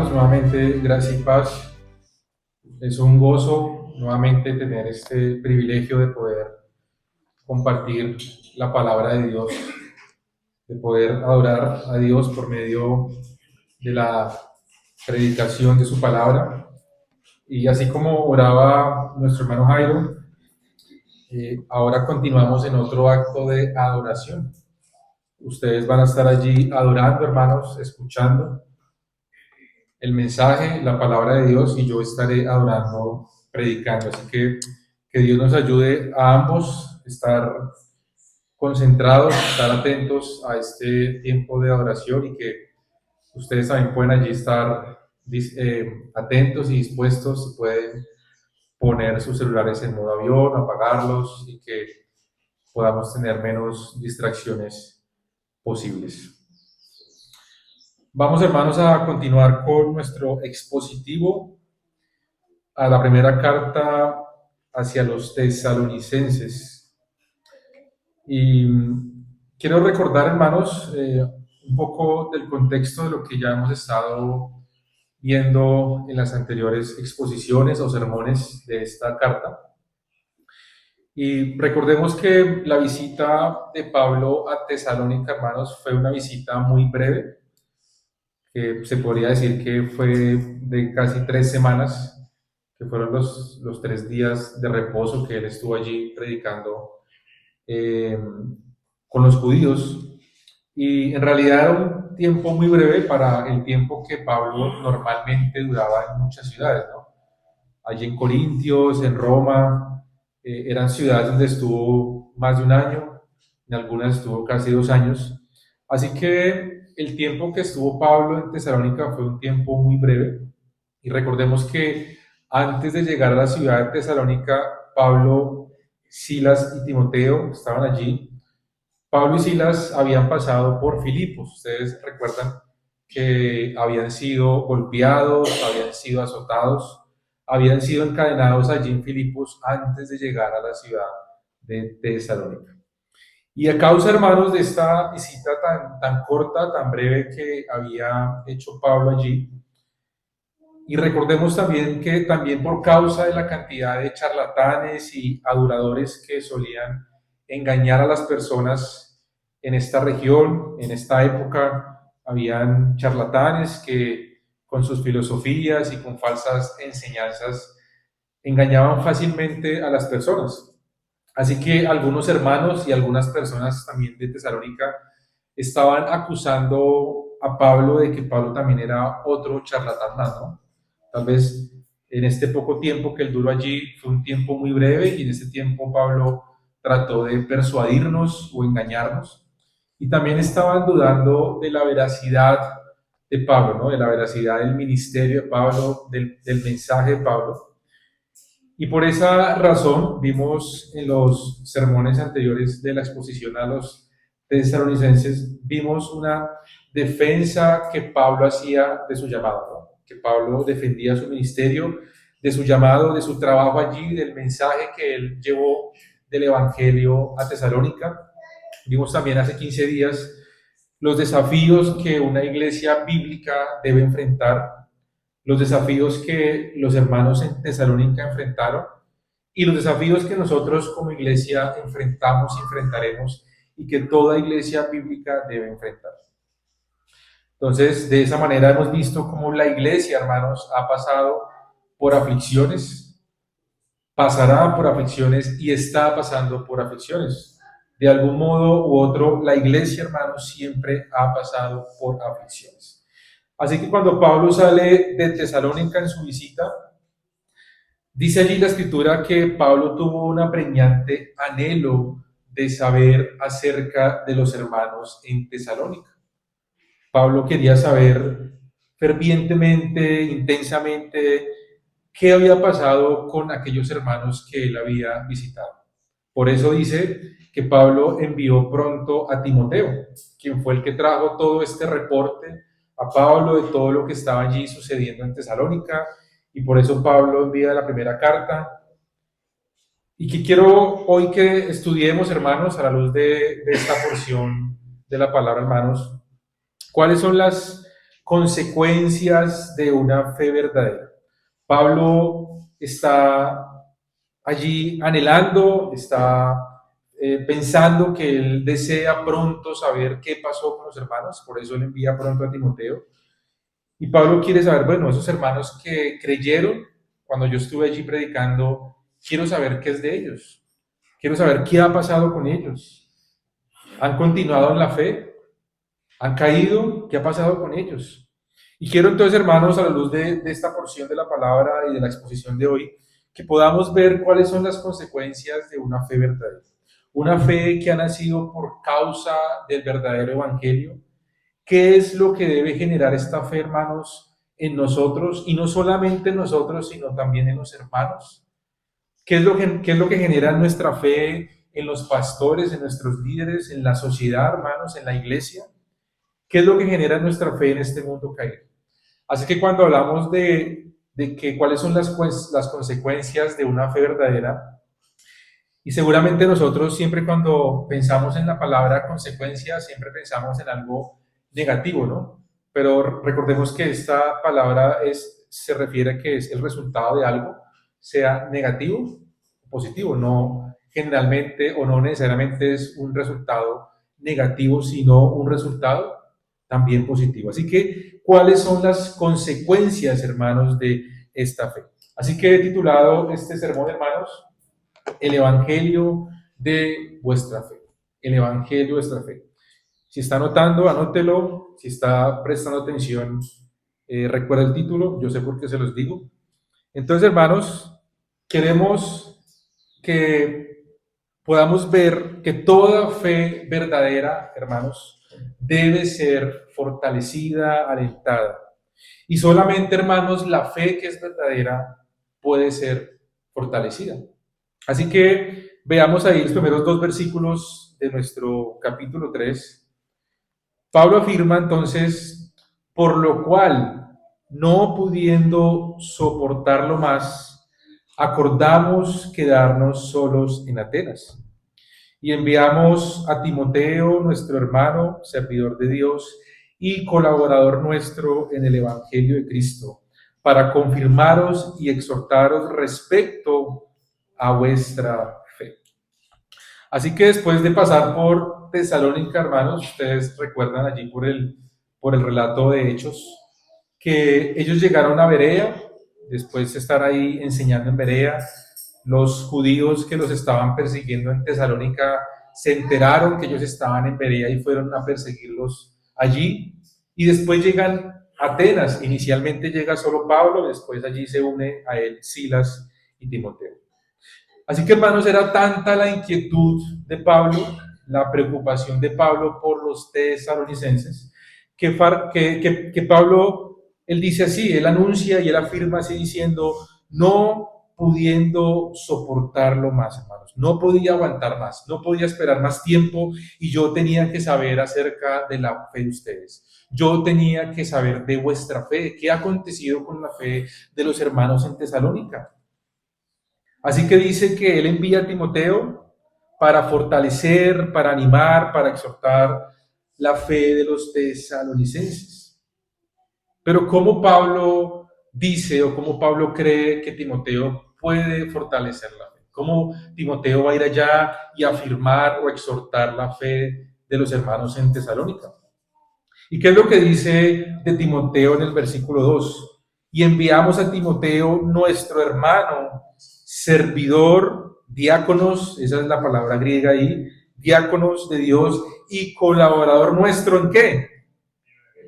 hermanos, nuevamente gracias y paz. Es un gozo nuevamente tener este privilegio de poder compartir la palabra de Dios, de poder adorar a Dios por medio de la predicación de su palabra. Y así como oraba nuestro hermano Jairo, ahora continuamos en otro acto de adoración. Ustedes van a estar allí adorando, hermanos, escuchando el mensaje, la palabra de Dios, y yo estaré adorando, predicando. Así que Dios nos ayude a ambos estar concentrados, estar atentos a este tiempo de adoración y que ustedes también pueden allí estar atentos y dispuestos, y pueden poner sus celulares en modo avión, apagarlos y que podamos tener menos distracciones posibles. Vamos, hermanos, a continuar con nuestro expositivo a la primera carta hacia los tesalonicenses. Y quiero recordar, hermanos, un poco del contexto de lo que ya hemos estado viendo en las anteriores exposiciones o sermones de esta carta. Y recordemos que la visita de Pablo a Tesalónica, hermanos, fue una visita muy breve, que se podría decir que fue de casi 3 semanas, que fueron los 3 días de reposo que él estuvo allí predicando eh, con los judíos. Y en realidad era un tiempo muy breve para el tiempo que Pablo normalmente duraba en muchas ciudades, ¿no? Allí en Corintios, en Roma, eran ciudades donde estuvo más de un año, en algunas estuvo casi 2 años. Así que el tiempo que estuvo Pablo en Tesalónica fue un tiempo muy breve. Y recordemos que antes de llegar a la ciudad de Tesalónica, Pablo, Silas y Timoteo estaban allí. Pablo y Silas habían pasado por Filipos. Ustedes recuerdan que habían sido golpeados, habían sido azotados, habían sido encadenados allí en Filipos antes de llegar a la ciudad de Tesalónica. Y a causa, hermanos, de esta visita tan corta, tan breve que había hecho Pablo allí, y recordemos también que también por causa de la cantidad de charlatanes y aduladores que solían engañar a las personas en esta región, en esta época, habían charlatanes que con sus filosofías y con falsas enseñanzas engañaban fácilmente a las personas. Así que algunos hermanos y algunas personas también de Tesalónica estaban acusando a Pablo de que Pablo también era otro charlatán más, ¿no? Tal vez en este poco tiempo que él duró allí fue un tiempo muy breve y en ese tiempo Pablo trató de persuadirnos o engañarnos. Y también estaban dudando de la veracidad de Pablo, ¿no? De la veracidad del ministerio de Pablo, del mensaje de Pablo. Y por esa razón vimos en los sermones anteriores de la exposición a los tesalonicenses, vimos una defensa que Pablo hacía de su llamado, ¿no? Que Pablo defendía su ministerio, de su llamado, de su trabajo allí, del mensaje que él llevó del Evangelio a Tesalónica. Vimos también hace 15 días los desafíos que una iglesia bíblica debe enfrentar, los desafíos que los hermanos en Tesalónica enfrentaron y los desafíos que nosotros como iglesia enfrentamos y enfrentaremos y que toda iglesia bíblica debe enfrentar. Entonces, de esa manera hemos visto cómo la iglesia, hermanos, ha pasado por aflicciones, pasará por aflicciones y está pasando por aflicciones. De algún modo u otro, la iglesia, hermanos, siempre ha pasado por aflicciones. Así que cuando Pablo sale de Tesalónica en su visita, dice allí la escritura que Pablo tuvo un apremiante anhelo de saber acerca de los hermanos en Tesalónica. Pablo quería saber fervientemente, intensamente, qué había pasado con aquellos hermanos que él había visitado. Por eso dice que Pablo envió pronto a Timoteo, quien fue el que trajo todo este reporte a Pablo de todo lo que estaba allí sucediendo en Tesalónica, y por eso Pablo envía la primera carta. Y que quiero hoy que estudiemos, hermanos, a la luz de esta porción de la palabra, hermanos, cuáles son las consecuencias de una fe verdadera. Pablo está allí anhelando, está pensando que él desea pronto saber qué pasó con los hermanos, por eso él envía pronto a Timoteo. Y Pablo quiere saber, bueno, esos hermanos que creyeron cuando yo estuve allí predicando, quiero saber qué es de ellos, quiero saber qué ha pasado con ellos. ¿Han continuado en la fe? ¿Han caído? ¿Qué ha pasado con ellos? Y quiero entonces, hermanos, a la luz de esta porción de la palabra y de la exposición de hoy, que podamos ver cuáles son las consecuencias de una fe verdadera. Una fe que ha nacido por causa del verdadero evangelio. ¿Qué es lo que debe generar esta fe, hermanos, en nosotros? Y no solamente en nosotros, sino también en los hermanos. ¿Qué es lo que genera nuestra fe en los pastores, en nuestros líderes, en la sociedad, hermanos, en la iglesia? ¿Qué es lo que genera nuestra fe en este mundo caído? Así que cuando hablamos de que cuáles son las consecuencias de una fe verdadera, y seguramente nosotros siempre cuando pensamos en la palabra consecuencia, siempre pensamos en algo negativo, ¿no? Pero recordemos que esta palabra se refiere a que es el resultado de algo, sea negativo o positivo, no generalmente o no necesariamente es un resultado negativo, sino un resultado también positivo. Así que, ¿cuáles son las consecuencias, hermanos, de esta fe? Así que he titulado este sermón, hermanos, el Evangelio de vuestra fe. El Evangelio de vuestra fe. Si está anotando, anótelo. Si está prestando atención, recuerda el título. Yo sé por qué se los digo. Entonces, hermanos, queremos que podamos ver que toda fe verdadera, hermanos, debe ser fortalecida, alentada. Y solamente, hermanos, la fe que es verdadera puede ser fortalecida. Así que veamos ahí los primeros dos versículos de nuestro capítulo 3. Pablo afirma entonces, por lo cual, no pudiendo soportarlo más, acordamos quedarnos solos en Atenas. Y enviamos a Timoteo, nuestro hermano, servidor de Dios y colaborador nuestro en el Evangelio de Cristo, para confirmaros y exhortaros respecto a vuestra fe. Así que después de pasar por Tesalónica, hermanos, ustedes recuerdan allí por el relato de Hechos, que ellos llegaron a Berea, después de estar ahí enseñando en Berea, los judíos que los estaban persiguiendo en Tesalónica se enteraron que ellos estaban en Berea y fueron a perseguirlos allí, y después llegan a Atenas. Inicialmente llega solo Pablo, después allí se une a él Silas y Timoteo. Así que, hermanos, era tanta la inquietud de Pablo, la preocupación de Pablo por los tesalonicenses, que Pablo, él dice así, él anuncia y él afirma así diciendo, no pudiendo soportarlo más, hermanos, no podía aguantar más, no podía esperar más tiempo y yo tenía que saber acerca de la fe de ustedes. Yo tenía que saber de vuestra fe, qué ha acontecido con la fe de los hermanos en Tesalónica. Así que dice que él envía a Timoteo para fortalecer, para animar, para exhortar la fe de los tesalonicenses. Pero ¿cómo Pablo dice o cómo Pablo cree que Timoteo puede fortalecer la fe? ¿Cómo Timoteo va a ir allá y afirmar o exhortar la fe de los hermanos en Tesalónica? ¿Y qué es lo que dice de Timoteo en el versículo 2? Y enviamos a Timoteo, nuestro hermano, servidor, diáconos, esa es la palabra griega ahí, diáconos de Dios y colaborador nuestro, ¿en qué?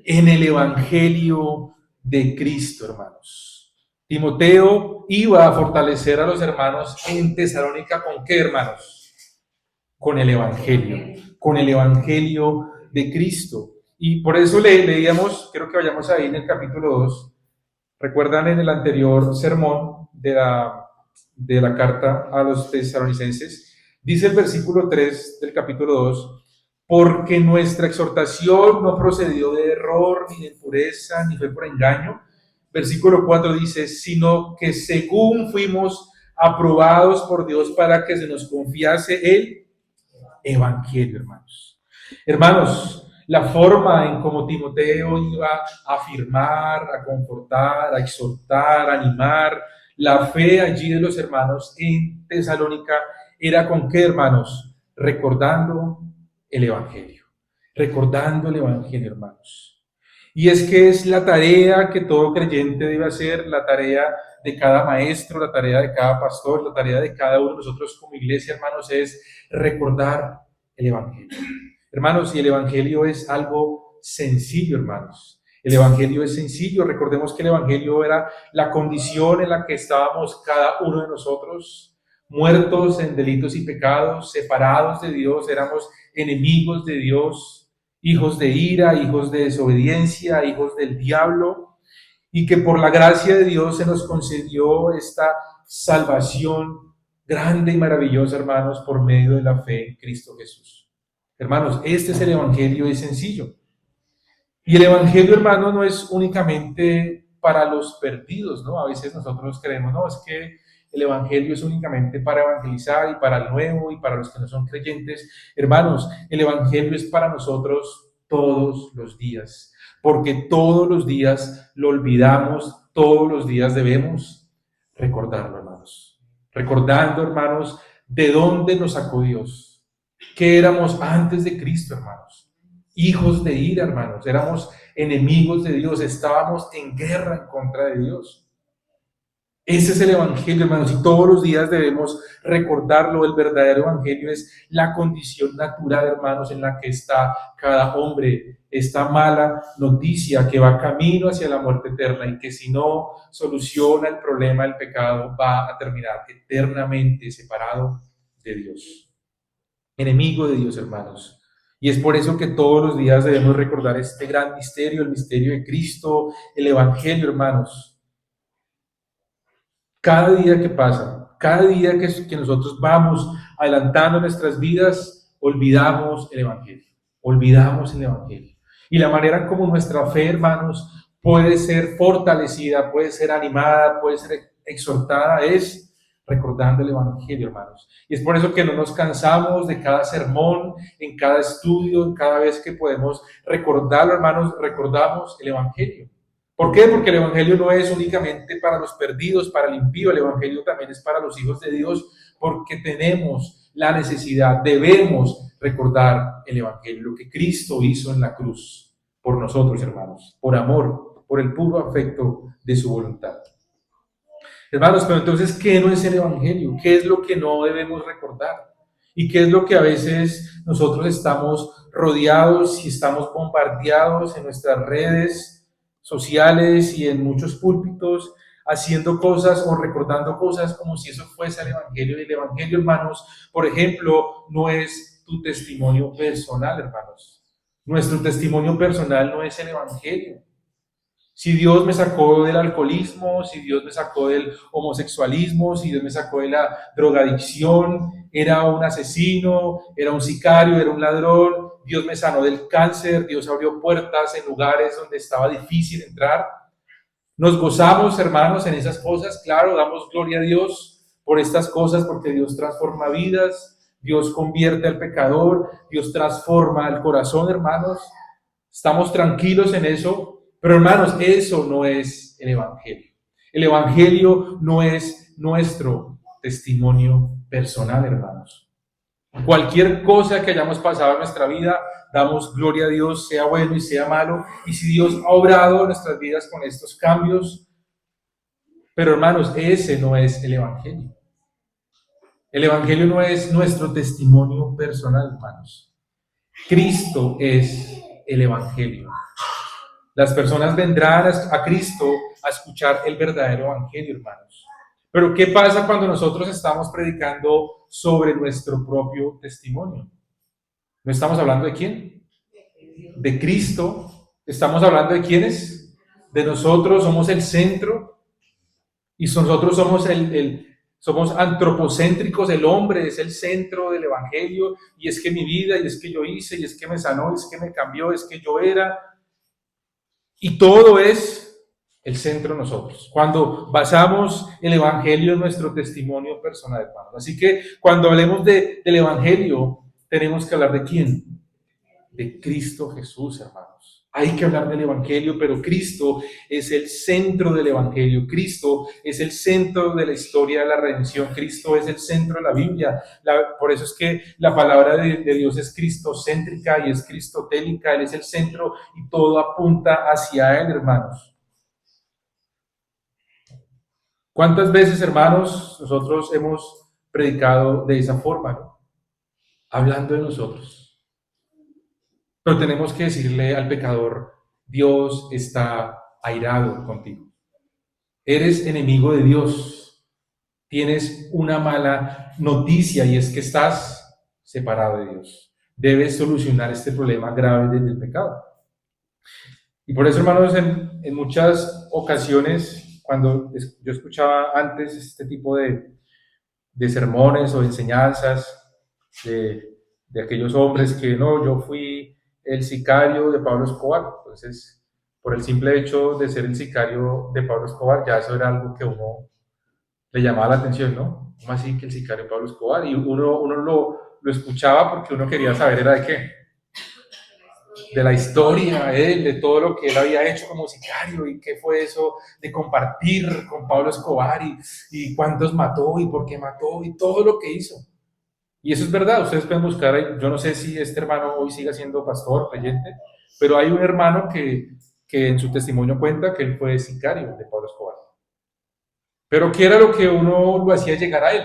En el Evangelio de Cristo, hermanos. Timoteo iba a fortalecer a los hermanos en Tesalónica, ¿con qué, hermanos? Con el Evangelio de Cristo. Y por eso leíamos, quiero que vayamos ahí en el capítulo 2. Recuerdan en el anterior sermón de la carta a los tesalonicenses, dice el versículo 3 del capítulo 2, porque nuestra exhortación no procedió de error, ni de impureza, ni fue por engaño. Versículo 4 dice, sino que según fuimos aprobados por Dios para que se nos confiase el Evangelio, hermanos. Hermanos, la forma en cómo Timoteo iba a afirmar, a confortar, a exhortar, a animar la fe allí de los hermanos en Tesalónica era con qué, hermanos, recordando el Evangelio, hermanos. Y es que es la tarea que todo creyente debe hacer, la tarea de cada maestro, la tarea de cada pastor, la tarea de cada uno de nosotros como iglesia, hermanos, es recordar el Evangelio. Hermanos, y el Evangelio es algo sencillo, hermanos. El Evangelio es sencillo. Recordemos que el Evangelio era la condición en la que estábamos cada uno de nosotros, muertos en delitos y pecados, separados de Dios, éramos enemigos de Dios, hijos de ira, hijos de desobediencia, hijos del diablo, y que por la gracia de Dios se nos concedió esta salvación grande y maravillosa, hermanos, por medio de la fe en Cristo Jesús. Hermanos, este es el Evangelio, es sencillo. Y el Evangelio, hermano, no es únicamente para los perdidos, ¿no? A veces nosotros creemos, no, es que el Evangelio es únicamente para evangelizar y para el nuevo y para los que no son creyentes. Hermanos, el Evangelio es para nosotros todos los días, porque todos los días lo olvidamos, todos los días debemos recordarlo, hermanos. Recordando, hermanos, de dónde nos sacó Dios, que éramos antes de Cristo, hermanos. Hijos de ira, hermanos, éramos enemigos de Dios, estábamos en guerra en contra de Dios. Ese es el Evangelio, hermanos, y todos los días debemos recordarlo. El verdadero Evangelio es la condición natural, hermanos, en la que está cada hombre. Esta mala noticia que va camino hacia la muerte eterna y que si no soluciona el problema del pecado va a terminar eternamente separado de Dios. Enemigo de Dios, hermanos. Y es por eso que todos los días debemos recordar este gran misterio, el misterio de Cristo, el Evangelio, hermanos. Cada día que pasa, cada día que nosotros vamos adelantando nuestras vidas, olvidamos el Evangelio, olvidamos el Evangelio. Y la manera como nuestra fe, hermanos, puede ser fortalecida, puede ser animada, puede ser exhortada, es recordando el Evangelio, hermanos. Y es por eso que no nos cansamos de cada sermón, en cada estudio, en cada vez que podemos recordarlo, hermanos, recordamos el Evangelio. ¿Por qué? Porque el Evangelio no es únicamente para los perdidos, para el impío, el Evangelio también es para los hijos de Dios, porque tenemos la necesidad, debemos recordar el Evangelio, lo que Cristo hizo en la cruz por nosotros, hermanos, por amor, por el puro afecto de su voluntad. Hermanos, pero entonces, ¿qué no es el Evangelio? ¿Qué es lo que no debemos recordar? ¿Y qué es lo que a veces nosotros estamos rodeados y estamos bombardeados en nuestras redes sociales y en muchos púlpitos, haciendo cosas o recordando cosas como si eso fuese el Evangelio? Y el Evangelio, hermanos, por ejemplo, no es tu testimonio personal, hermanos. Nuestro testimonio personal no es el Evangelio. Si Dios me sacó del alcoholismo, si Dios me sacó del homosexualismo, si Dios me sacó de la drogadicción, era un asesino, era un sicario, era un ladrón, Dios me sanó del cáncer, Dios abrió puertas en lugares donde estaba difícil entrar. Nos gozamos, hermanos, en esas cosas, claro, damos gloria a Dios por estas cosas porque Dios transforma vidas, Dios convierte al pecador, Dios transforma el corazón, hermanos. Estamos tranquilos en eso. Pero hermanos, eso no es el Evangelio. El Evangelio no es nuestro testimonio personal, hermanos. Cualquier cosa que hayamos pasado en nuestra vida, damos gloria a Dios, sea bueno y sea malo. Y si Dios ha obrado en nuestras vidas con estos cambios, pero hermanos, ese no es el Evangelio. El Evangelio no es nuestro testimonio personal, hermanos. Cristo es el Evangelio. Las personas vendrán a Cristo a escuchar el verdadero Evangelio, hermanos. Pero ¿qué pasa cuando nosotros estamos predicando sobre nuestro propio testimonio? ¿No estamos hablando de quién? De Cristo. ¿Estamos hablando de quiénes? De nosotros, somos el centro. Y nosotros somos somos antropocéntricos, el hombre es el centro del Evangelio. Y es que mi vida, y es que yo hice, y es que me sanó, y es que me cambió, es que yo era... Y todo es el centro de nosotros. Cuando basamos el Evangelio en nuestro testimonio personal, hermanos. Así que cuando hablemos del Evangelio, tenemos que hablar de quién. de Cristo Jesús, hermanos. Hay que hablar del Evangelio, pero Cristo es el centro del Evangelio. Cristo es el centro de la historia de la redención. Cristo es el centro de la Biblia. Por eso es que la palabra de Dios es cristocéntrica y es cristotélica. Él es el centro y todo apunta hacia Él, hermanos. ¿Cuántas veces, hermanos, nosotros hemos predicado de esa forma, ¿no? Hablando de nosotros? Pero tenemos que decirle al pecador, Dios está airado contigo. Eres enemigo de Dios. Tienes una mala noticia y es que estás separado de Dios. Debes solucionar este problema grave del pecado. Y por eso, hermanos, en muchas ocasiones, cuando yo escuchaba antes este tipo de sermones o de enseñanzas de aquellos hombres que no, yo fui el sicario de Pablo Escobar. Entonces, por el simple hecho de ser el sicario de Pablo Escobar, ya eso era algo que uno le llamaba la atención, ¿no? ¿Cómo así que el sicario de Pablo Escobar? Y uno lo escuchaba porque uno quería saber era de qué. De la historia, de todo lo que él había hecho como sicario y qué fue eso de compartir con Pablo Escobar y cuántos mató y por qué mató y todo lo que hizo. Y eso es verdad, ustedes pueden buscar, yo no sé si este hermano hoy siga siendo pastor, creyente, pero hay un hermano que en su testimonio cuenta que él fue sicario de Pablo Escobar. Pero ¿qué era lo que uno lo hacía llegar a él?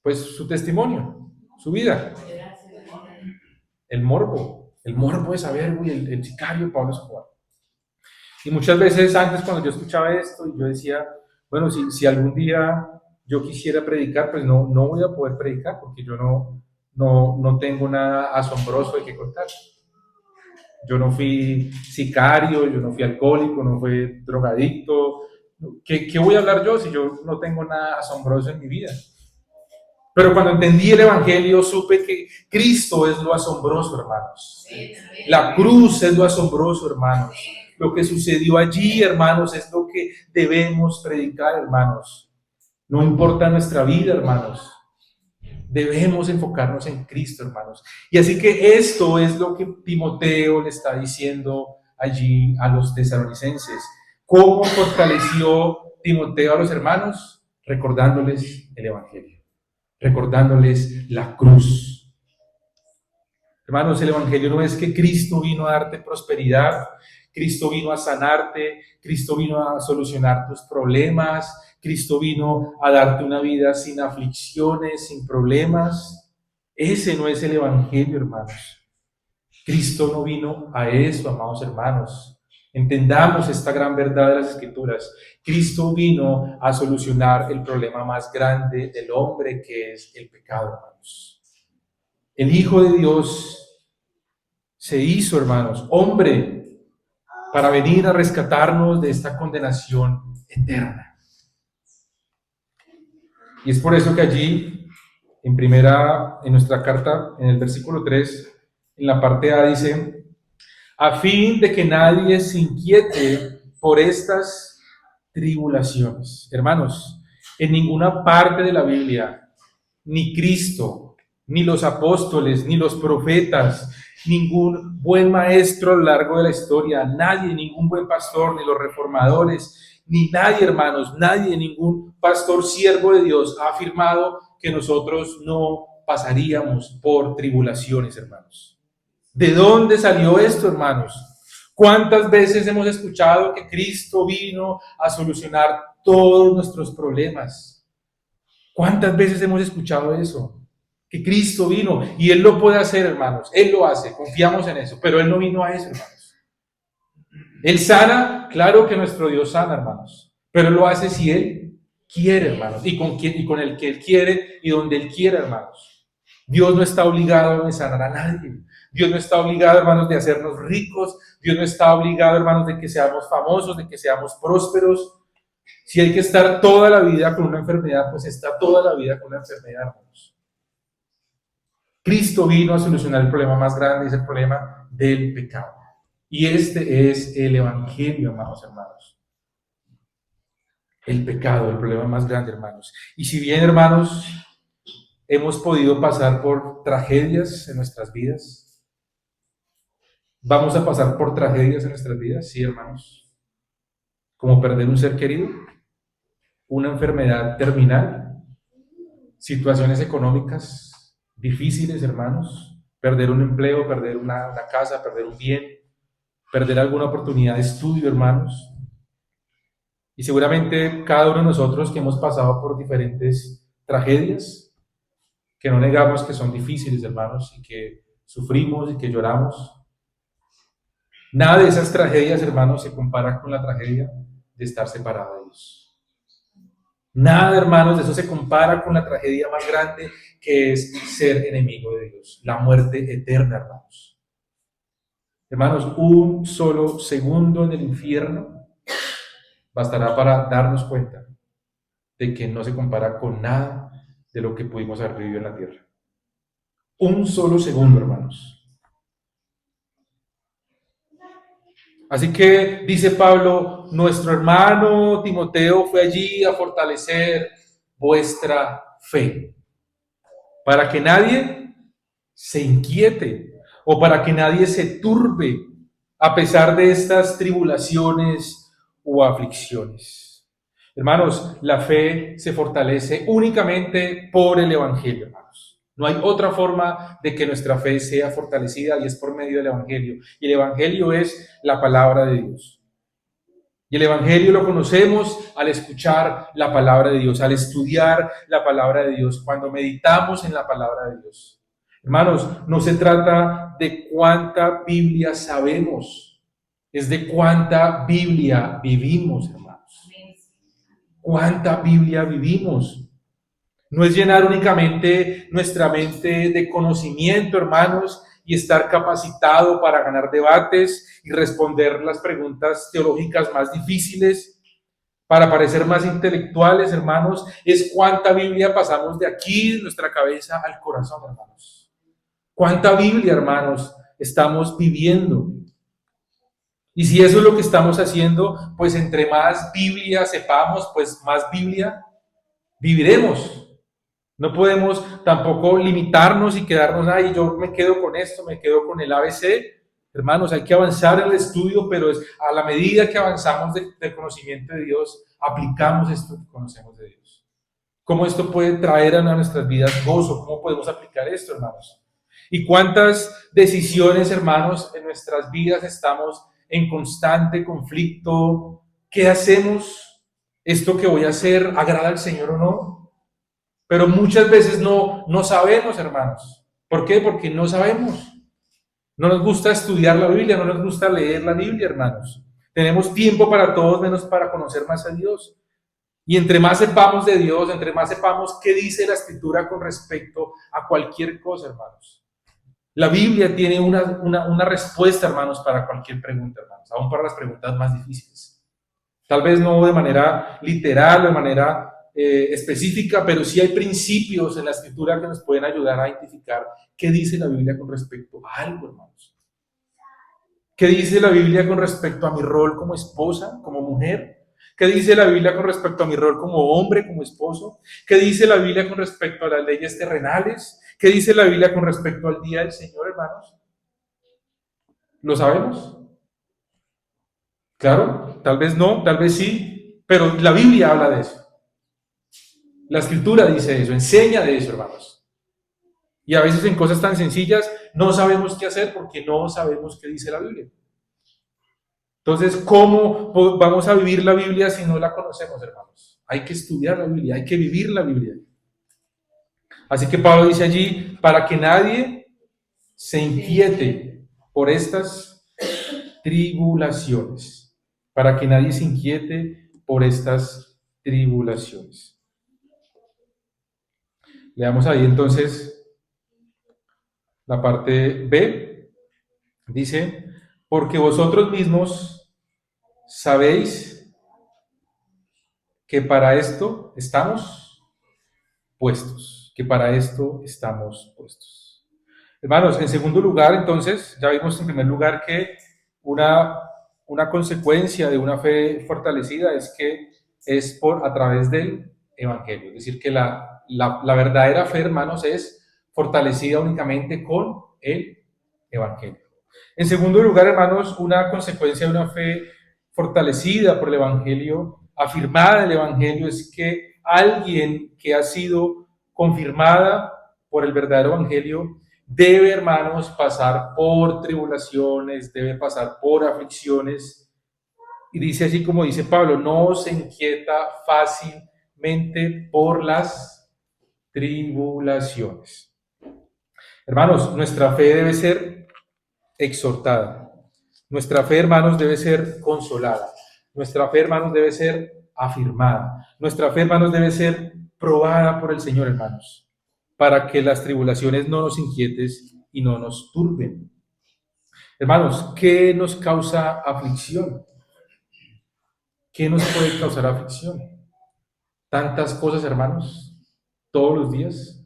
Pues su testimonio, su vida. El morbo de saber, uy, el sicario Pablo Escobar. Y muchas veces antes cuando yo escuchaba esto, yo decía, bueno, si algún día yo quisiera predicar, pues no voy a poder predicar porque yo no tengo nada asombroso de qué contar. Yo no fui sicario, yo no fui alcohólico, no fui drogadicto. ¿Qué voy a hablar yo si yo no tengo nada asombroso en mi vida? Pero cuando entendí el Evangelio, supe que Cristo es lo asombroso, hermanos. La cruz es lo asombroso, hermanos. Lo que sucedió allí, hermanos, es lo que debemos predicar, hermanos. No importa nuestra vida, hermanos. Debemos enfocarnos en Cristo, hermanos. Y así que esto es lo que Timoteo le está diciendo allí a los tesalonicenses. ¿Cómo fortaleció Timoteo a los hermanos? Recordándoles el Evangelio, recordándoles la cruz. Hermanos, el Evangelio no es que Cristo vino a darte prosperidad, Cristo vino a sanarte, Cristo vino a solucionar tus problemas, Cristo vino a darte una vida sin aflicciones, sin problemas. Ese no es el Evangelio, hermanos. Cristo no vino a eso, amados hermanos. Entendamos esta gran verdad de las Escrituras. Cristo vino a solucionar el problema más grande del hombre, que es el pecado, hermanos. El Hijo de Dios se hizo, hermanos, hombre para venir a rescatarnos de esta condenación eterna. Y es por eso que allí, en nuestra carta, en el versículo 3, en la parte A dice, a fin de que nadie se inquiete por estas tribulaciones. Hermanos, en ninguna parte de la Biblia, ni Cristo, ni los apóstoles, ni los profetas, ningún buen maestro a lo largo de la historia, nadie, ningún buen pastor, ni los reformadores, ni nadie, hermanos, nadie, ningún pastor siervo de Dios ha afirmado que nosotros no pasaríamos por tribulaciones, hermanos. ¿De dónde salió esto, hermanos? ¿Cuántas veces hemos escuchado que Cristo vino a solucionar todos nuestros problemas? ¿Cuántas veces hemos escuchado eso? Que Cristo vino y Él lo puede hacer, hermanos. Él lo hace, confiamos en eso, pero Él no vino a eso, hermanos. Él sana, claro que nuestro Dios sana, hermanos, pero Él lo hace si Él quiere, hermanos, y con el que Él quiere y donde Él quiere, hermanos. Dios no está obligado a sanar a nadie. Dios no está obligado, hermanos, de hacernos ricos. Dios no está obligado, hermanos, de que seamos famosos, de que seamos prósperos. Si hay que estar toda la vida con una enfermedad, pues está toda la vida con una enfermedad, hermanos. Cristo vino a solucionar el problema más grande, es el problema del pecado. Y este es el Evangelio, amados hermanos. El pecado, el problema más grande, hermanos. Y si bien, hermanos, hemos podido pasar por tragedias en nuestras vidas, Vamos a pasar por tragedias en nuestras vidas, sí, hermanos, como perder un ser querido, una enfermedad terminal, situaciones económicas difíciles, hermanos, perder un empleo, perder una casa, perder un bien, perder alguna oportunidad de estudio, hermanos. Y seguramente cada uno de nosotros que hemos pasado por diferentes tragedias, que no negamos que son difíciles, hermanos, y que sufrimos y que lloramos, nada de esas tragedias, hermanos, se compara con la tragedia de estar separado de Dios. Nada, hermanos, de eso se compara con la tragedia más grande que es ser enemigo de Dios, la muerte eterna, hermanos. Hermanos, un solo segundo en el infierno bastará para darnos cuenta de que no se compara con nada de lo que pudimos haber vivido en la tierra. Un solo segundo, hermanos. Así que dice Pablo, nuestro hermano Timoteo fue allí a fortalecer vuestra fe, para que nadie se inquiete o para que nadie se turbe a pesar de estas tribulaciones o aflicciones. Hermanos, la fe se fortalece únicamente por el Evangelio, hermanos. No hay otra forma de que nuestra fe sea fortalecida y es por medio del Evangelio. Y el Evangelio es la palabra de Dios. Y el Evangelio lo conocemos al escuchar la palabra de Dios, al estudiar la palabra de Dios, cuando meditamos en la palabra de Dios. Hermanos, no se trata de cuánta Biblia sabemos, es de cuánta Biblia vivimos, hermanos. ¿Cuánta Biblia vivimos? No es llenar únicamente nuestra mente de conocimiento, hermanos, y estar capacitado para ganar debates y responder las preguntas teológicas más difíciles, para parecer más intelectuales, hermanos, es cuánta Biblia pasamos de aquí, de nuestra cabeza, al corazón, hermanos. ¿Cuánta Biblia, hermanos, estamos viviendo? Y si eso es lo que estamos haciendo, pues entre más Biblia sepamos, pues más Biblia viviremos. No podemos tampoco limitarnos y quedarnos, ay, yo me quedo con esto, me quedo con el ABC. Hermanos, hay que avanzar en el estudio, pero es a la medida que avanzamos del conocimiento de Dios, aplicamos esto que conocemos de Dios. ¿Cómo esto puede traer a nuestras vidas gozo? ¿Cómo podemos aplicar esto, hermanos? ¿Y cuántas decisiones, hermanos, en nuestras vidas estamos en constante conflicto? ¿Qué hacemos? ¿Esto que voy a hacer agrada al Señor o no? Pero muchas veces no sabemos, hermanos. ¿Por qué? Porque no sabemos. No nos gusta estudiar la Biblia, no nos gusta leer la Biblia, hermanos. Tenemos tiempo para todos menos para conocer más a Dios. Y entre más sepamos de Dios, entre más sepamos qué dice la Escritura con respecto a cualquier cosa, hermanos. La Biblia tiene una respuesta, hermanos, para cualquier pregunta, hermanos, aún para las preguntas más difíciles. Tal vez no de manera literal o de manera específica, pero sí hay principios en la Escritura que nos pueden ayudar a identificar qué dice la Biblia con respecto a algo, hermanos. ¿Qué dice la Biblia con respecto a mi rol como esposa, como mujer? ¿Qué dice la Biblia con respecto a mi rol como hombre, como esposo? ¿Qué dice la Biblia con respecto a las leyes terrenales? ¿Qué dice la Biblia con respecto al día del Señor, hermanos? ¿Lo sabemos? Claro, tal vez no, tal vez sí, pero la Biblia habla de eso. La Escritura dice eso, enseña de eso, hermanos. Y a veces en cosas tan sencillas no sabemos qué hacer porque no sabemos qué dice la Biblia. Entonces, ¿cómo vamos a vivir la Biblia si no la conocemos, hermanos? Hay que estudiar la Biblia, hay que vivir la Biblia. Así que Pablo dice allí, para que nadie se inquiete por estas tribulaciones. Para que nadie se inquiete por estas tribulaciones. Leamos ahí entonces la parte B. Dice, porque vosotros mismos sabéis que para esto estamos puestos, que para esto estamos puestos. Hermanos, en segundo lugar, entonces, ya vimos en primer lugar que una consecuencia de una fe fortalecida es que es a través del Evangelio. Es decir, que la verdadera fe, hermanos, es fortalecida únicamente con el Evangelio. En segundo lugar, hermanos, una consecuencia de una fe fortalecida por el Evangelio, afirmada en el Evangelio, es que alguien que ha sido confirmada por el verdadero Evangelio debe, hermanos, pasar por tribulaciones, debe pasar por aflicciones. Y dice así como dice Pablo, no se inquieta fácilmente por las tribulaciones. Hermanos, nuestra fe debe ser exhortada. Nuestra fe, hermanos, debe ser consolada. Nuestra fe, hermanos, debe ser afirmada. Nuestra fe, hermanos, debe ser probada por el Señor, hermanos, para que las tribulaciones no nos inquietes y no nos turben. Hermanos, ¿qué nos causa aflicción? ¿Qué nos puede causar aflicción? Tantas cosas, hermanos, todos los días.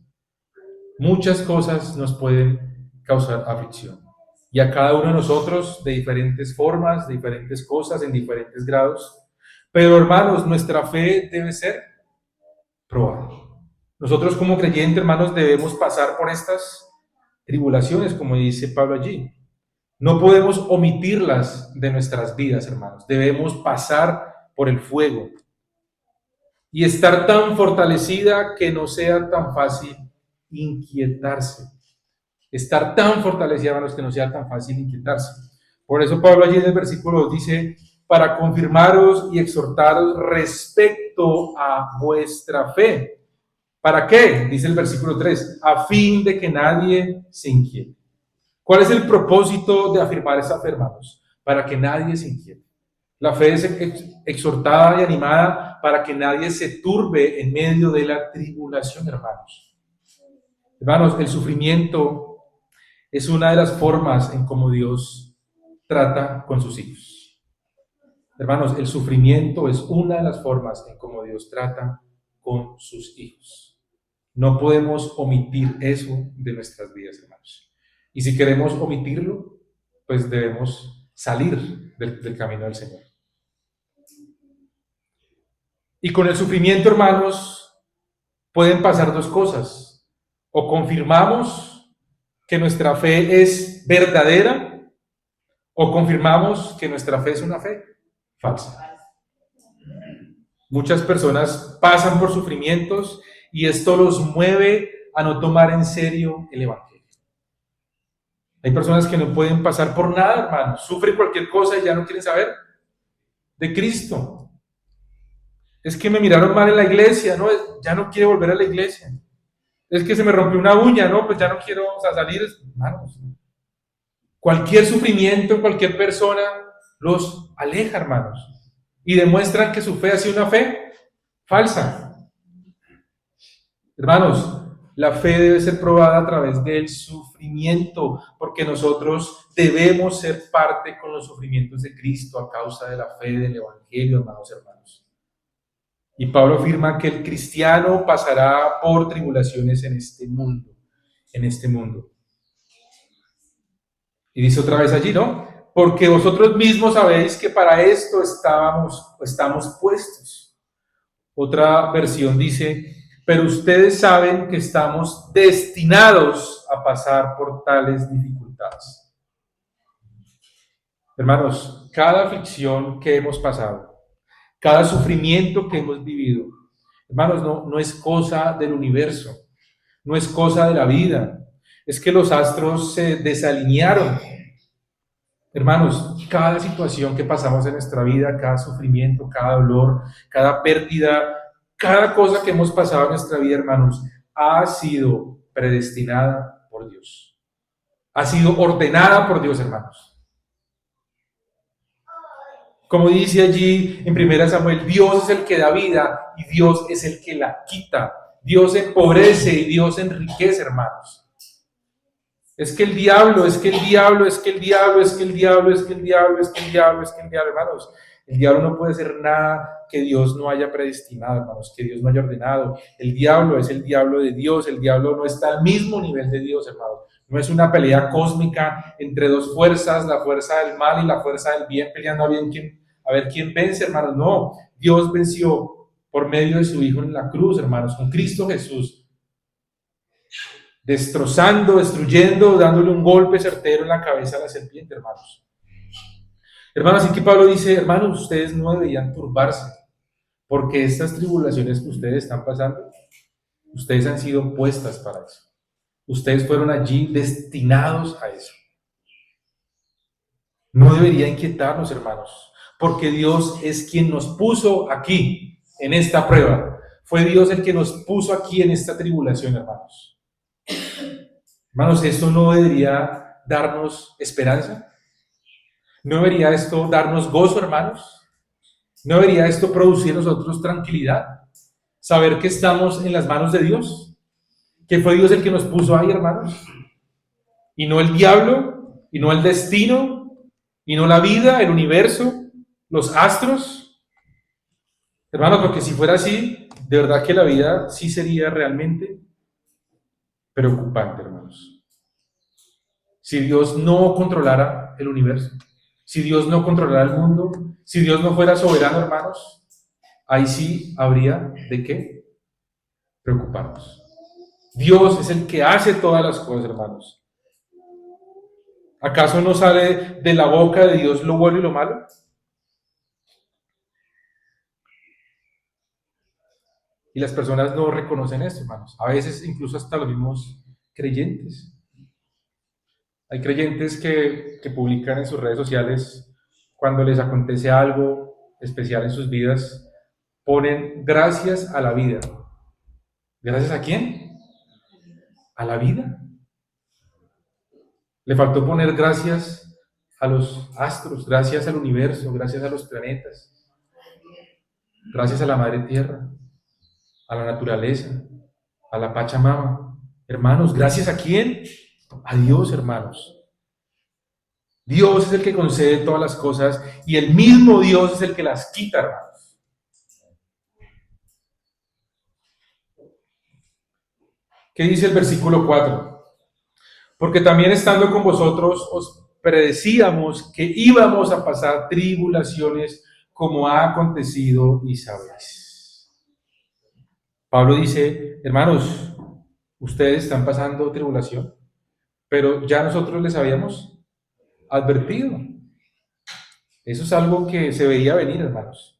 Muchas cosas nos pueden causar aflicción. Y a cada uno de nosotros de diferentes formas, de diferentes cosas, en diferentes grados. Pero hermanos, nuestra fe debe ser probada. Nosotros como creyentes, hermanos, debemos pasar por estas tribulaciones, como dice Pablo allí. No podemos omitirlas de nuestras vidas, hermanos. Debemos pasar por el fuego y estar tan fortalecida que no sea tan fácil inquietarse. Estar tan fortalecida, hermanos, que no sea tan fácil inquietarse. Por eso Pablo allí en el versículo 2 dice, para confirmaros y exhortaros respecto a vuestra fe. ¿Para qué? Dice el versículo 3, a fin de que nadie se inquiete. ¿Cuál es el propósito de afirmar esa fe, hermanos? Para que nadie se inquiete. La fe es exhortada y animada para que nadie se turbe en medio de la tribulación, hermanos. Hermanos, el sufrimiento es una de las formas en cómo Dios trata con sus hijos. Hermanos, el sufrimiento es una de las formas en cómo Dios trata con sus hijos. No podemos omitir eso de nuestras vidas, hermanos. Y si queremos omitirlo, pues debemos salir del camino del Señor. Y con el sufrimiento, hermanos, pueden pasar dos cosas. O confirmamos que nuestra fe es verdadera, o confirmamos que nuestra fe es una fe falsa. Muchas personas pasan por sufrimientos y esto los mueve a no tomar en serio el Evangelio. Hay personas que no pueden pasar por nada, hermanos. Sufren cualquier cosa y ya no quieren saber de Cristo. Es que me miraron mal en la iglesia, ¿no? Ya no quiero volver a la iglesia. Es que se me rompió una uña, ¿no? Pues ya no quiero salir, hermanos. Cualquier sufrimiento en cualquier persona los aleja, hermanos. Y demuestran que su fe ha sido una fe falsa. Hermanos, la fe debe ser probada a través del sufrimiento, porque nosotros debemos ser parte con los sufrimientos de Cristo a causa de la fe del Evangelio, hermanos. Y Pablo afirma que el cristiano pasará por tribulaciones en este mundo. Y dice otra vez allí, ¿no? Porque vosotros mismos sabéis que para esto estamos puestos. Otra versión dice, pero ustedes saben que estamos destinados a pasar por tales dificultades. Hermanos, cada aflicción que hemos pasado, cada sufrimiento que hemos vivido, hermanos, no es cosa del universo, no es cosa de la vida, es que los astros se desalinearon. Hermanos, cada situación que pasamos en nuestra vida, cada sufrimiento, cada dolor, cada pérdida, cada cosa que hemos pasado en nuestra vida, hermanos, ha sido predestinada por Dios. Ha sido ordenada por Dios, hermanos. Como dice allí en 1 Samuel, Dios es el que da vida y Dios es el que la quita. Dios empobrece y Dios enriquece, hermanos. Es que el diablo, hermanos. El diablo no puede hacer nada que Dios no haya predestinado, hermanos, que Dios no haya ordenado. El diablo es el diablo de Dios, el diablo no está al mismo nivel de Dios, hermanos. No es una pelea cósmica entre dos fuerzas, la fuerza del mal y la fuerza del bien, peleando a ver quién vence, hermanos. No, Dios venció por medio de su Hijo en la cruz, hermanos, con Cristo Jesús. destrozando, destruyendo, dándole un golpe certero en la cabeza a la serpiente, hermanos. Hermanos, así que Pablo dice, hermanos, ustedes no deberían turbarse, porque estas tribulaciones que ustedes están pasando, ustedes han sido puestas para eso. Ustedes fueron allí destinados a eso. No debería inquietarnos, hermanos, porque Dios es quien nos puso aquí, en esta prueba. Fue Dios el que nos puso aquí en esta tribulación, hermanos. Hermanos, ¿esto no debería darnos esperanza? ¿No debería esto darnos gozo, hermanos? ¿No debería esto producir en nosotros tranquilidad? Saber que estamos en las manos de Dios, que fue Dios el que nos puso ahí, hermanos, y no el diablo, y no el destino, y no la vida, el universo, los astros. Hermanos, porque si fuera así, de verdad que la vida sí sería realmente preocupante, hermanos. Si Dios no controlara el universo, si Dios no controlara el mundo, si Dios no fuera soberano, hermanos, ahí sí habría de qué preocuparnos. Dios es el que hace todas las cosas, hermanos. ¿Acaso no sale de la boca de Dios lo bueno y lo malo? Y las personas no reconocen esto, hermanos. A veces incluso hasta los mismos creyentes. Hay creyentes que publican en sus redes sociales cuando les acontece algo especial en sus vidas, ponen gracias a la vida. ¿Gracias a quién? A la vida. Le faltó poner gracias a los astros, gracias al universo, gracias a los planetas, gracias a la madre tierra, a la naturaleza, a la Pachamama. Hermanos, ¿gracias a quién? A Dios, hermanos. Dios es el que concede todas las cosas y el mismo Dios es el que las quita, hermanos. ¿Qué dice el versículo 4? Porque también estando con vosotros os predecíamos que íbamos a pasar tribulaciones como ha acontecido y sabéis. Pablo dice, hermanos, ustedes están pasando tribulación, pero ya nosotros les habíamos advertido. Eso es algo que se veía venir, hermanos.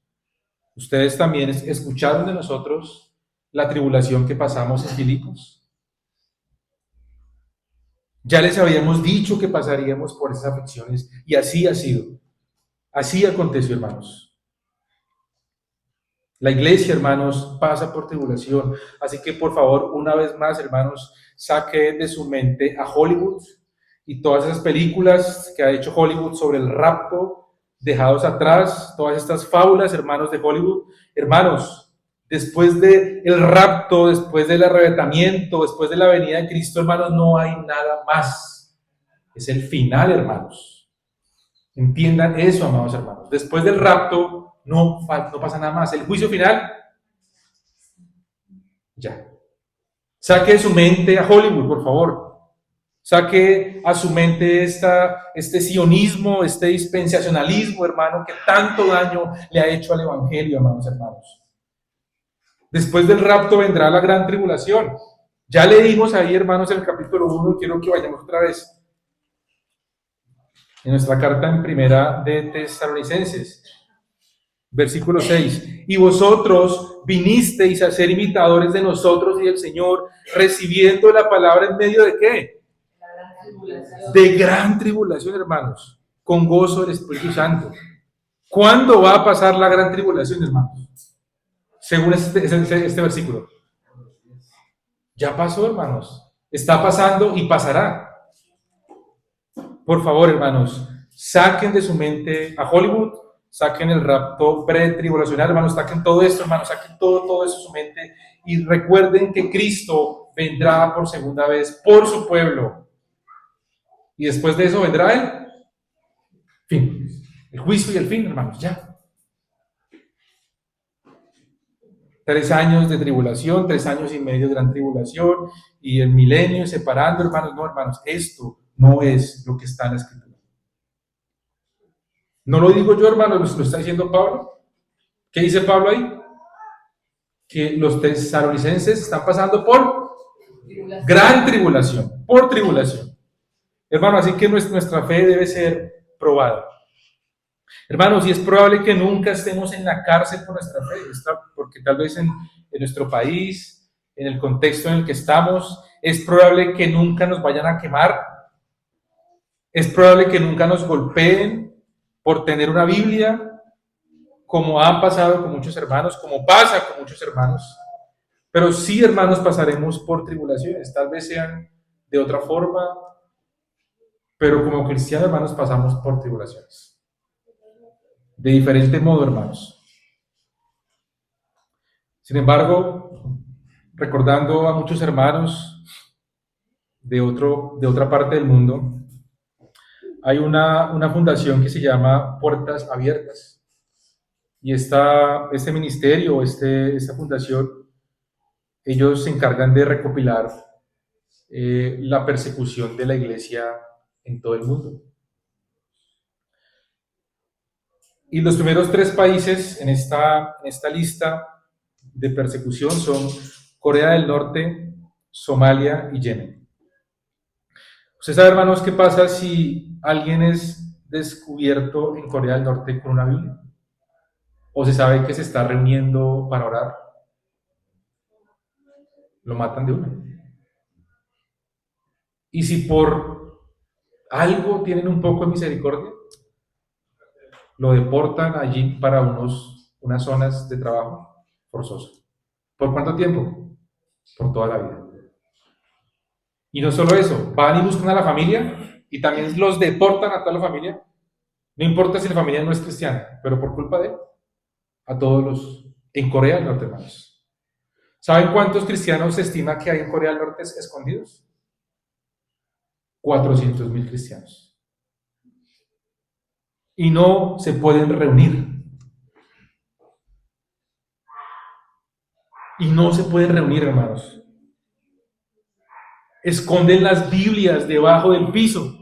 Ustedes también escucharon de nosotros la tribulación que pasamos en Filipos. Ya les habíamos dicho que pasaríamos por esas aflicciones y así ha sido. Así aconteció, hermanos. La iglesia, hermanos, pasa por tribulación. Así que, por favor, una vez más, hermanos, saque de su mente a Hollywood y todas esas películas que ha hecho Hollywood sobre el rapto, dejados atrás, todas estas fábulas, hermanos de Hollywood. Hermanos, después del rapto, después del arrebatamiento, después de la venida de Cristo, hermanos, no hay nada más. Es el final, hermanos. Entiendan eso, amados hermanos. Después del rapto, no pasa nada más. El juicio final, ya. Saque de su mente a Hollywood, por favor. Saque a su mente este sionismo, este dispensacionalismo, hermano, que tanto daño le ha hecho al evangelio, amados hermanos. Después del rapto vendrá la gran tribulación. Ya leímos ahí, hermanos, en el capítulo 1, quiero que vayamos otra vez. En nuestra carta en primera de Tesalonicenses. Versículo 6. Y vosotros vinisteis a ser imitadores de nosotros y del Señor, recibiendo la palabra en medio de ¿qué? De gran tribulación, hermanos, con gozo del Espíritu Santo. ¿Cuándo va a pasar la gran tribulación, hermanos? Según este versículo. Ya pasó, hermanos. Está pasando y pasará. Por favor, hermanos, saquen de su mente a Hollywood, saquen el rapto pretribulacional, hermanos, saquen todo esto, hermanos, saquen todo eso de su mente y recuerden que Cristo vendrá por segunda vez por su pueblo. Y después de eso vendrá el fin, el juicio y el fin, hermanos, ya. 3 años de tribulación, 3 años y medio de gran tribulación y el milenio separando, hermanos. No, hermanos, esto no es lo que está en la Escritura. No lo digo yo, hermano, lo está diciendo Pablo. ¿Qué dice Pablo ahí? Que los tesalonicenses están pasando por Gran tribulación, por tribulación. Hermano, así que nuestra fe debe ser probada. Hermanos, y es probable que nunca estemos en la cárcel por nuestra fe, porque tal vez en nuestro país, en el contexto en el que estamos, es probable que nunca nos vayan a quemar, es probable que nunca nos golpeen por tener una Biblia, como han pasado con muchos hermanos, como pasa con muchos hermanos. Pero sí, hermanos, pasaremos por tribulaciones, tal vez sean de otra forma, pero como cristianos, hermanos, pasamos por tribulaciones. De diferente modo, hermanos. Sin embargo, recordando a muchos hermanos de otra parte del mundo, hay una fundación que se llama Puertas Abiertas. Y este ministerio, esta fundación, ellos se encargan de recopilar la persecución de la iglesia en todo el mundo. Y los primeros tres países en esta lista de persecución son Corea del Norte, Somalia y Yemen. ¿Usted sabe, hermanos, qué pasa si alguien es descubierto en Corea del Norte con una Biblia? ¿O se sabe que se está reuniendo para orar? Lo matan de una. Y si por algo tienen un poco de misericordia, lo deportan allí para unas zonas de trabajo forzoso. ¿Por cuánto tiempo? Por toda la vida. Y no solo eso, van y buscan a la familia y también los deportan a toda la familia. No importa si la familia no es cristiana, pero por culpa de él, a todos los en Corea del Norte, hermanos. ¿Saben cuántos cristianos se estima que hay en Corea del Norte escondidos? 400.000 cristianos. Y no se pueden reunir. Y no se pueden reunir, hermanos. Esconden las Biblias debajo del piso.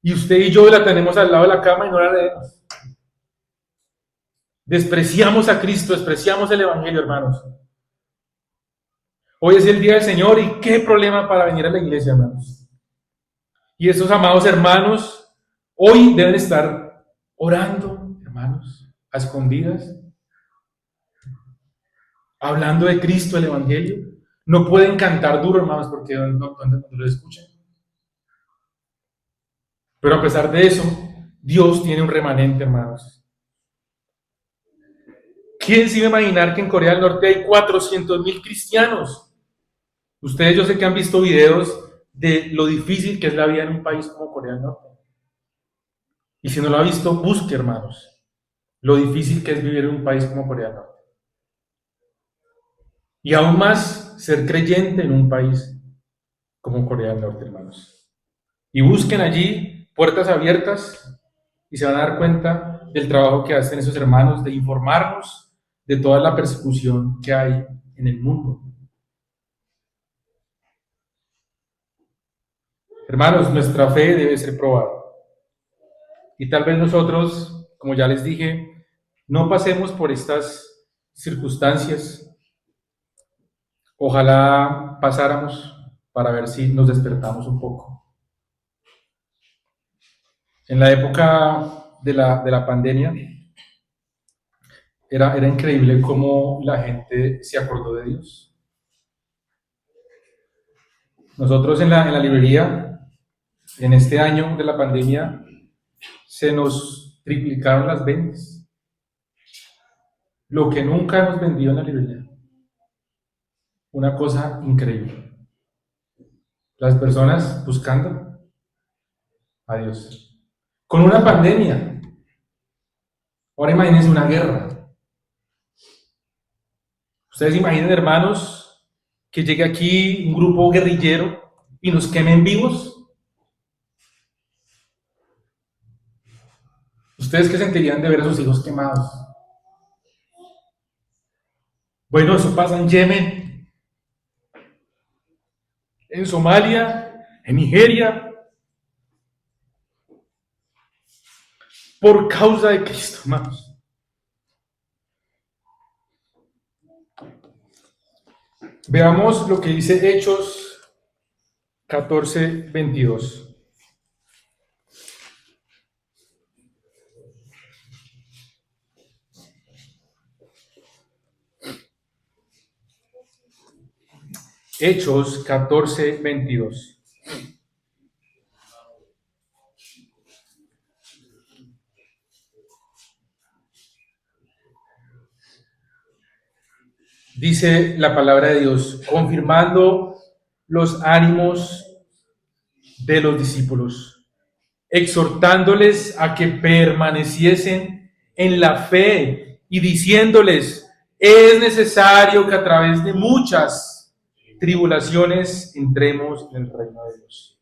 Y usted y yo la tenemos al lado de la cama y no la leemos. Despreciamos a Cristo, despreciamos el Evangelio, hermanos. Hoy es el día del Señor y qué problema para venir a la iglesia, hermanos. Y esos amados hermanos hoy deben estar orando, hermanos, a escondidas, hablando de Cristo, el Evangelio. No pueden cantar duro, hermanos, porque no lo escuchan. Pero a pesar de eso, Dios tiene un remanente, hermanos. ¿Quién se iba a imaginar que en Corea del Norte hay 400.000 cristianos? Ustedes yo sé que han visto videos de lo difícil que es la vida en un país como Corea del Norte. Y si no lo ha visto, busque, hermanos, lo difícil que es vivir en un país como Corea del Norte. Y aún más ser creyente en un país como Corea del Norte, hermanos. Y busquen allí Puertas Abiertas y se van a dar cuenta del trabajo que hacen esos hermanos de informarnos de toda la persecución que hay en el mundo. Hermanos, nuestra fe debe ser probada. Y tal vez nosotros, como ya les dije, no pasemos por estas circunstancias. Ojalá pasáramos para ver si nos despertamos un poco. En la época de la pandemia, era increíble cómo la gente se acordó de Dios. Nosotros en la librería, en este año de la pandemia, se nos triplicaron las ventas. Lo que nunca hemos vendido en la librería. Una cosa increíble. Las personas buscando a Dios. Con una pandemia. Ahora imagínense una guerra. Ustedes imaginen, hermanos, que llegue aquí un grupo guerrillero y nos quemen vivos. ¿Ustedes qué sentirían de ver a sus hijos quemados? Bueno, eso pasa en Yemen, en Somalia, en Nigeria, por causa de Cristo, hermanos. Veamos lo que dice Hechos 14:22. Hechos 14:22. Dice la palabra de Dios, confirmando los ánimos de los discípulos, exhortándoles a que permaneciesen en la fe y diciéndoles, es necesario que a través de muchas tribulaciones entremos en el reino de Dios.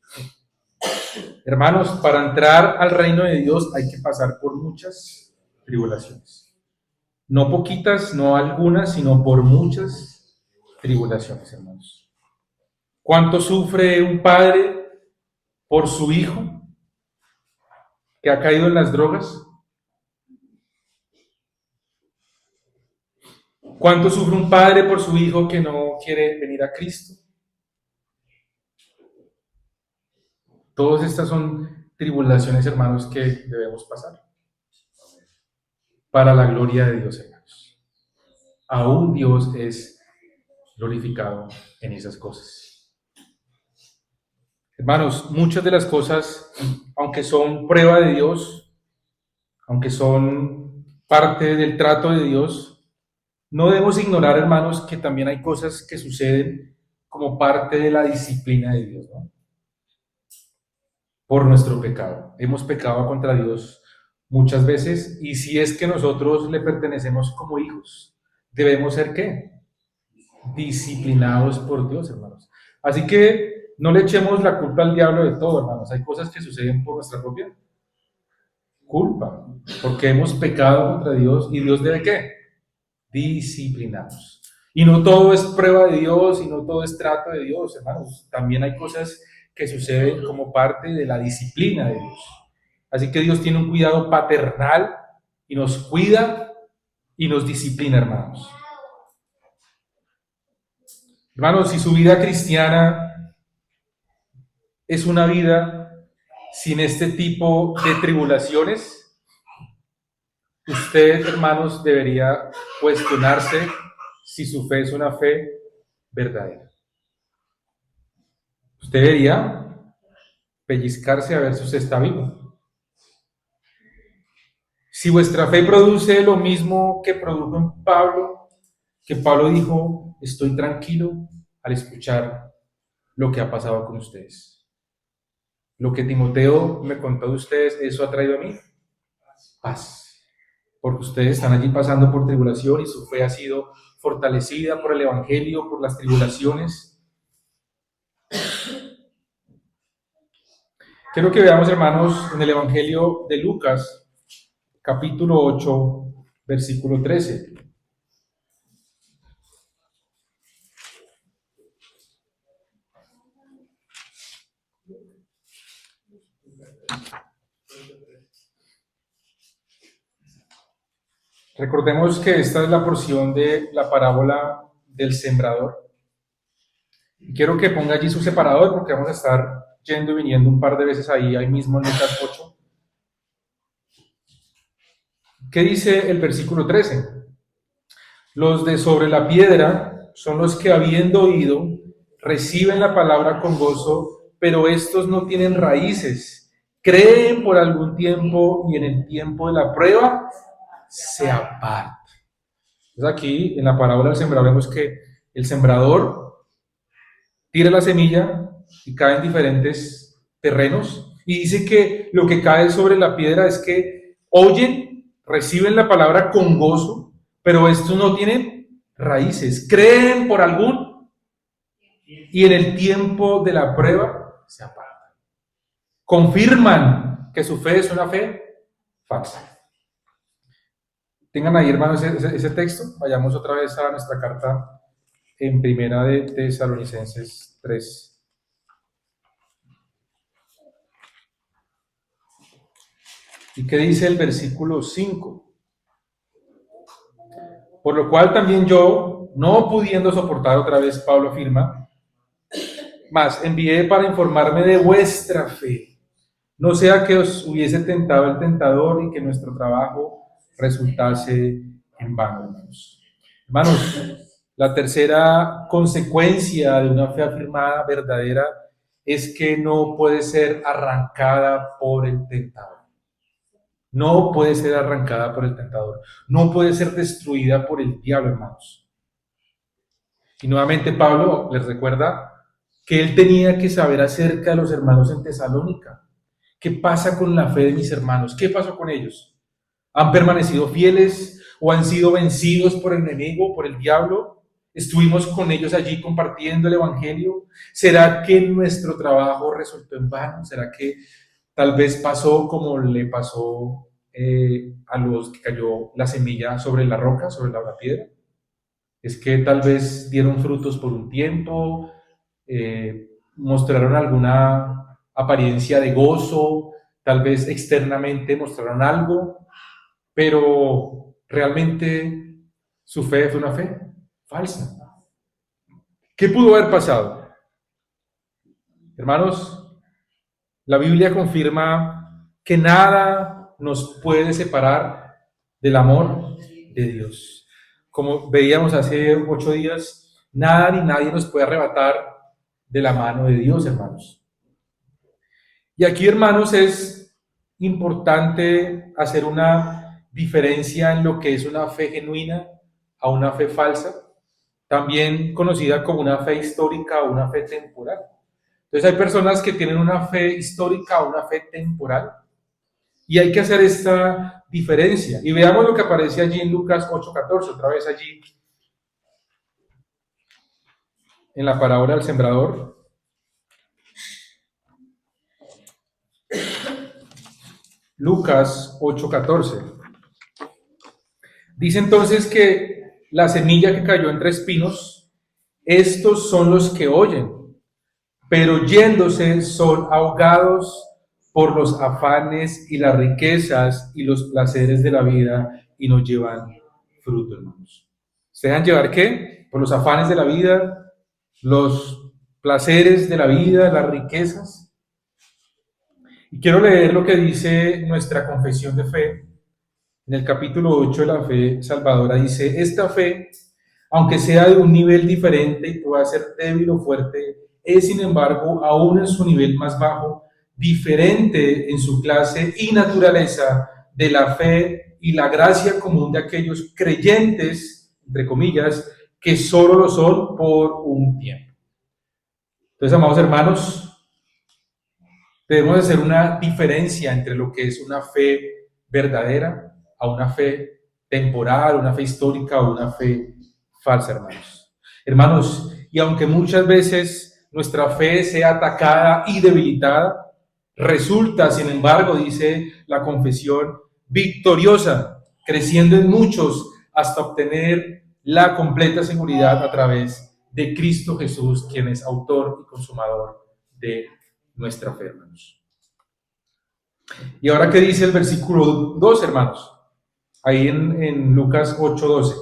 Hermanos, para entrar al reino de Dios hay que pasar por muchas tribulaciones. No poquitas, no algunas, sino por muchas tribulaciones, hermanos. ¿Cuánto sufre un padre por su hijo que ha caído en las drogas? ¿Cuánto sufre un padre por su hijo que no quiere venir a Cristo? Todas estas son tribulaciones, hermanos, que debemos pasar para la gloria de Dios, hermanos. Aún Dios es glorificado en esas cosas. Hermanos, muchas de las cosas, aunque son prueba de Dios, aunque son parte del trato de Dios, no debemos ignorar, hermanos, que también hay cosas que suceden como parte de la disciplina de Dios, ¿no? Por nuestro pecado. Hemos pecado contra Dios muchas veces y si es que nosotros le pertenecemos como hijos, debemos ser ¿qué? Disciplinados por Dios, hermanos. Así que no le echemos la culpa al diablo de todo, hermanos. Hay cosas que suceden por nuestra propia culpa, porque hemos pecado contra Dios y Dios debe ¿qué? Disciplinarnos. Y no todo es prueba de Dios y no todo es trato de Dios, hermanos. También hay cosas que suceden como parte de la disciplina de Dios. Así que Dios tiene un cuidado paternal y nos cuida y nos disciplina, hermanos. Hermanos, si su vida cristiana es una vida sin este tipo de tribulaciones, usted, hermanos, debería cuestionarse si su fe es una fe verdadera. Usted debería pellizcarse a ver si usted está vivo. Si vuestra fe produce lo mismo que produjo en Pablo, que Pablo dijo, estoy tranquilo al escuchar lo que ha pasado con ustedes. Lo que Timoteo me contó de ustedes, eso ha traído a mí paz. Porque ustedes están allí pasando por tribulación y su fe ha sido fortalecida por el Evangelio, por las tribulaciones. Quiero que veamos, hermanos, en el Evangelio de Lucas, capítulo 8, versículo 13. Recordemos que esta es la porción de la parábola del sembrador. Quiero que ponga allí su separador porque vamos a estar yendo y viniendo un par de veces ahí mismo en Lucas 8. ¿Qué dice el versículo 13? Los de sobre la piedra son los que habiendo oído reciben la palabra con gozo, pero estos no tienen raíces. Creen por algún tiempo y en el tiempo de la prueba se apartan. Entonces aquí en la parábola del sembrador vemos que el sembrador tira la semilla y cae en diferentes terrenos y dice que lo que cae sobre la piedra es que oyen, reciben la palabra con gozo, pero estos no tienen raíces, creen por algún y en el tiempo de la prueba se apartan. Confirman que su fe es una fe falsa. Tengan ahí, hermanos, ese texto. Vayamos otra vez a nuestra carta en Primera de Tesalonicenses 3. ¿Y qué dice el versículo 5? Por lo cual también yo, no pudiendo soportar otra vez, Pablo afirma, más envié para informarme de vuestra fe, no sea que os hubiese tentado el tentador y que nuestro trabajo resultase en vano, hermanos. Hermanos, la tercera consecuencia de una fe afirmada verdadera es que no puede ser arrancada por el tentador. No puede ser arrancada por el tentador. No puede ser destruida por el diablo, hermanos. Y nuevamente Pablo les recuerda que él tenía que saber acerca de los hermanos en Tesalónica. ¿Qué pasa con la fe de mis hermanos? ¿Qué pasó con ellos? ¿Han permanecido fieles o han sido vencidos por el enemigo, por el diablo? ¿Estuvimos con ellos allí compartiendo el evangelio? ¿Será que nuestro trabajo resultó en vano? ¿Será que tal vez pasó como le pasó a los que cayó la semilla sobre la roca, sobre la piedra? Es que tal vez dieron frutos por un tiempo, mostraron alguna apariencia de gozo, tal vez externamente mostraron algo, pero realmente su fe fue una fe falsa. ¿Qué pudo haber pasado? Hermanos, la Biblia confirma que nada nos puede separar del amor de Dios. Como veíamos hace 8 días, nada ni nadie nos puede arrebatar de la mano de Dios, hermanos. Y aquí, hermanos, es importante hacer una diferencia en lo que es una fe genuina a una fe falsa, también conocida como una fe histórica o una fe temporal. Entonces hay personas que tienen una fe histórica o una fe temporal y hay que hacer esta diferencia. Y veamos lo que aparece allí en Lucas 8:14, otra vez allí en la parábola del sembrador. Lucas 8:14. Dice entonces que la semilla que cayó entre espinos, estos son los que oyen, pero yéndose son ahogados por los afanes y las riquezas y los placeres de la vida y no llevan fruto, hermanos. ¿Se dejan llevar qué? Por los afanes de la vida, los placeres de la vida, las riquezas. Y quiero leer lo que dice nuestra confesión de fe. En el capítulo 8 de la fe salvadora dice, esta fe, aunque sea de un nivel diferente y pueda ser débil o fuerte, es sin embargo, aún en su nivel más bajo, diferente en su clase y naturaleza de la fe y la gracia común de aquellos creyentes, entre comillas, que solo lo son por un tiempo. Entonces, amados hermanos, debemos hacer una diferencia entre lo que es una fe verdadera a una fe temporal, una fe histórica o una fe falsa, hermanos. Hermanos, y aunque muchas veces nuestra fe sea atacada y debilitada, resulta, sin embargo, dice la confesión, victoriosa, creciendo en muchos hasta obtener la completa seguridad a través de Cristo Jesús, quien es autor y consumador de nuestra fe, hermanos. Y ahora, ¿qué dice el versículo 2, hermanos? Ahí en Lucas 8:12.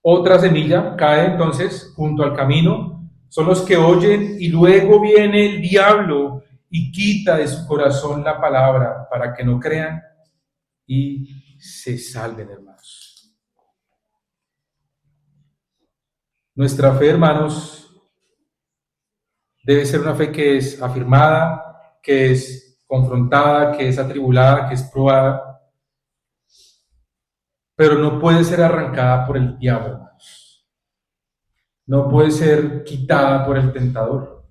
Otra semilla cae entonces junto al camino, son los que oyen y luego viene el diablo y quita de su corazón la palabra para que no crean y se salven, hermanos. Nuestra fe, hermanos, debe ser una fe que es afirmada, que es confrontada, que es atribulada, que es probada, pero no puede ser arrancada por el diablo, hermanos. No puede ser quitada por el tentador.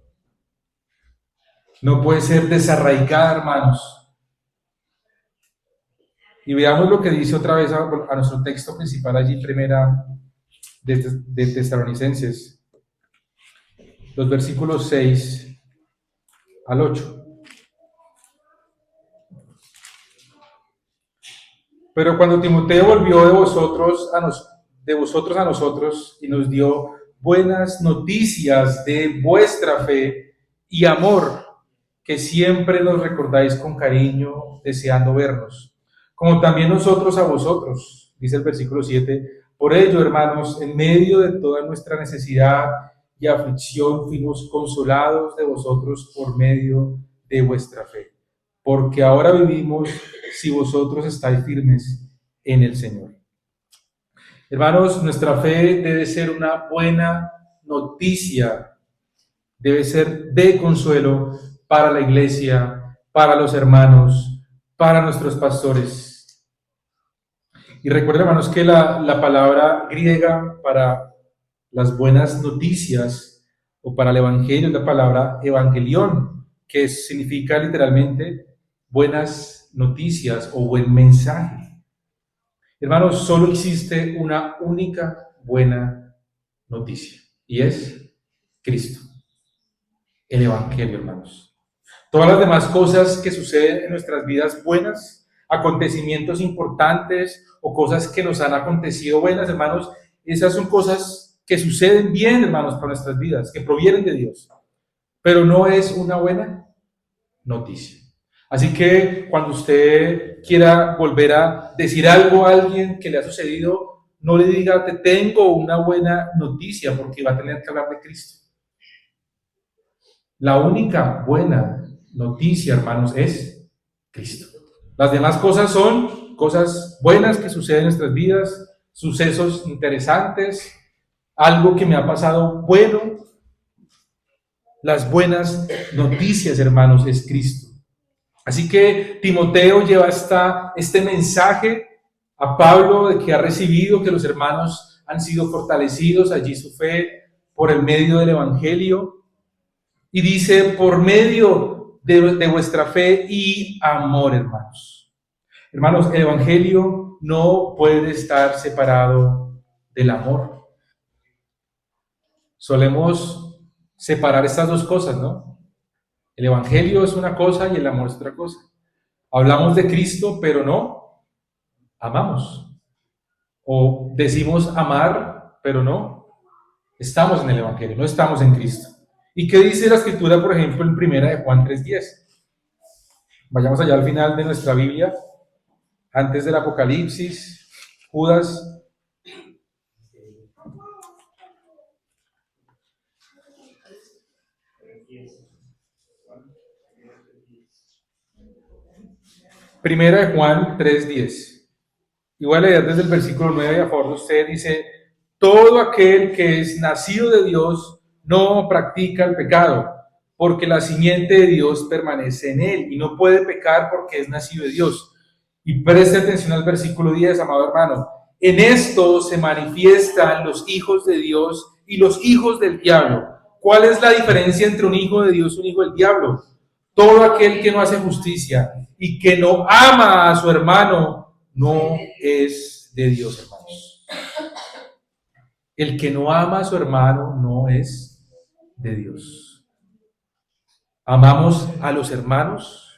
No puede ser desarraigada, hermanos. Y veamos lo que dice otra vez a nuestro texto principal allí, primera de Tesalonicenses, los versículos 6 al 8. Pero cuando Timoteo volvió de vosotros a nosotros y nos dio buenas noticias de vuestra fe y amor, que siempre nos recordáis con cariño, deseando vernos, como también nosotros a vosotros, dice el versículo 7, Por ello, hermanos, en medio de toda nuestra necesidad y aflicción, fuimos consolados de vosotros por medio de vuestra fe. Porque ahora vivimos si vosotros estáis firmes en el Señor. Hermanos, nuestra fe debe ser una buena noticia, debe ser de consuelo para la iglesia, para los hermanos, para nuestros pastores. Y recuerden, hermanos, que la palabra griega para las buenas noticias o para el evangelio es la palabra evangelión, que significa literalmente buenas noticias o buen mensaje. Hermanos, solo existe una única buena noticia y es Cristo, el evangelio, hermanos. Todas las demás cosas que suceden en nuestras vidas buenas, acontecimientos importantes o cosas que nos han acontecido buenas, hermanos, esas son cosas que suceden bien, hermanos, para nuestras vidas, que provienen de Dios, pero no es una buena noticia. Así que cuando usted quiera volver a decir algo a alguien que le ha sucedido, no le diga te tengo una buena noticia, porque va a tener que hablar de Cristo. La única buena noticia, hermanos, es Cristo. Las demás cosas son cosas buenas que suceden en nuestras vidas, sucesos interesantes, algo que me ha pasado bueno. Las buenas noticias, hermanos, es Cristo. Así que Timoteo lleva este mensaje a Pablo de que ha recibido, que los hermanos han sido fortalecidos allí su fe por el medio del Evangelio. Y dice, por medio de vuestra fe y amor, hermanos. Hermanos, el Evangelio no puede estar separado del amor. Solemos separar estas dos cosas, ¿no? El Evangelio es una cosa y el amor es otra cosa. Hablamos de Cristo, pero no amamos. O decimos amar, pero no estamos en el Evangelio, no estamos en Cristo. ¿Y qué dice la Escritura, por ejemplo, en Primera de Juan 3:10? Vayamos allá al final de nuestra Biblia, antes del Apocalipsis, Judas. Primera de Juan 3:10. Y voy a leer desde el versículo 9 a favor de usted. Dice, todo aquel que es nacido de Dios no practica el pecado, porque la simiente de Dios permanece en él y no puede pecar porque es nacido de Dios. Y preste atención al versículo 10, amado hermano. En esto se manifiestan los hijos de Dios y los hijos del diablo. ¿Cuál es la diferencia entre un hijo de Dios y un hijo del diablo? Todo aquel que no hace justicia y que no ama a su hermano no es de Dios, hermanos. El que no ama a su hermano no es de Dios. ¿Amamos a los hermanos?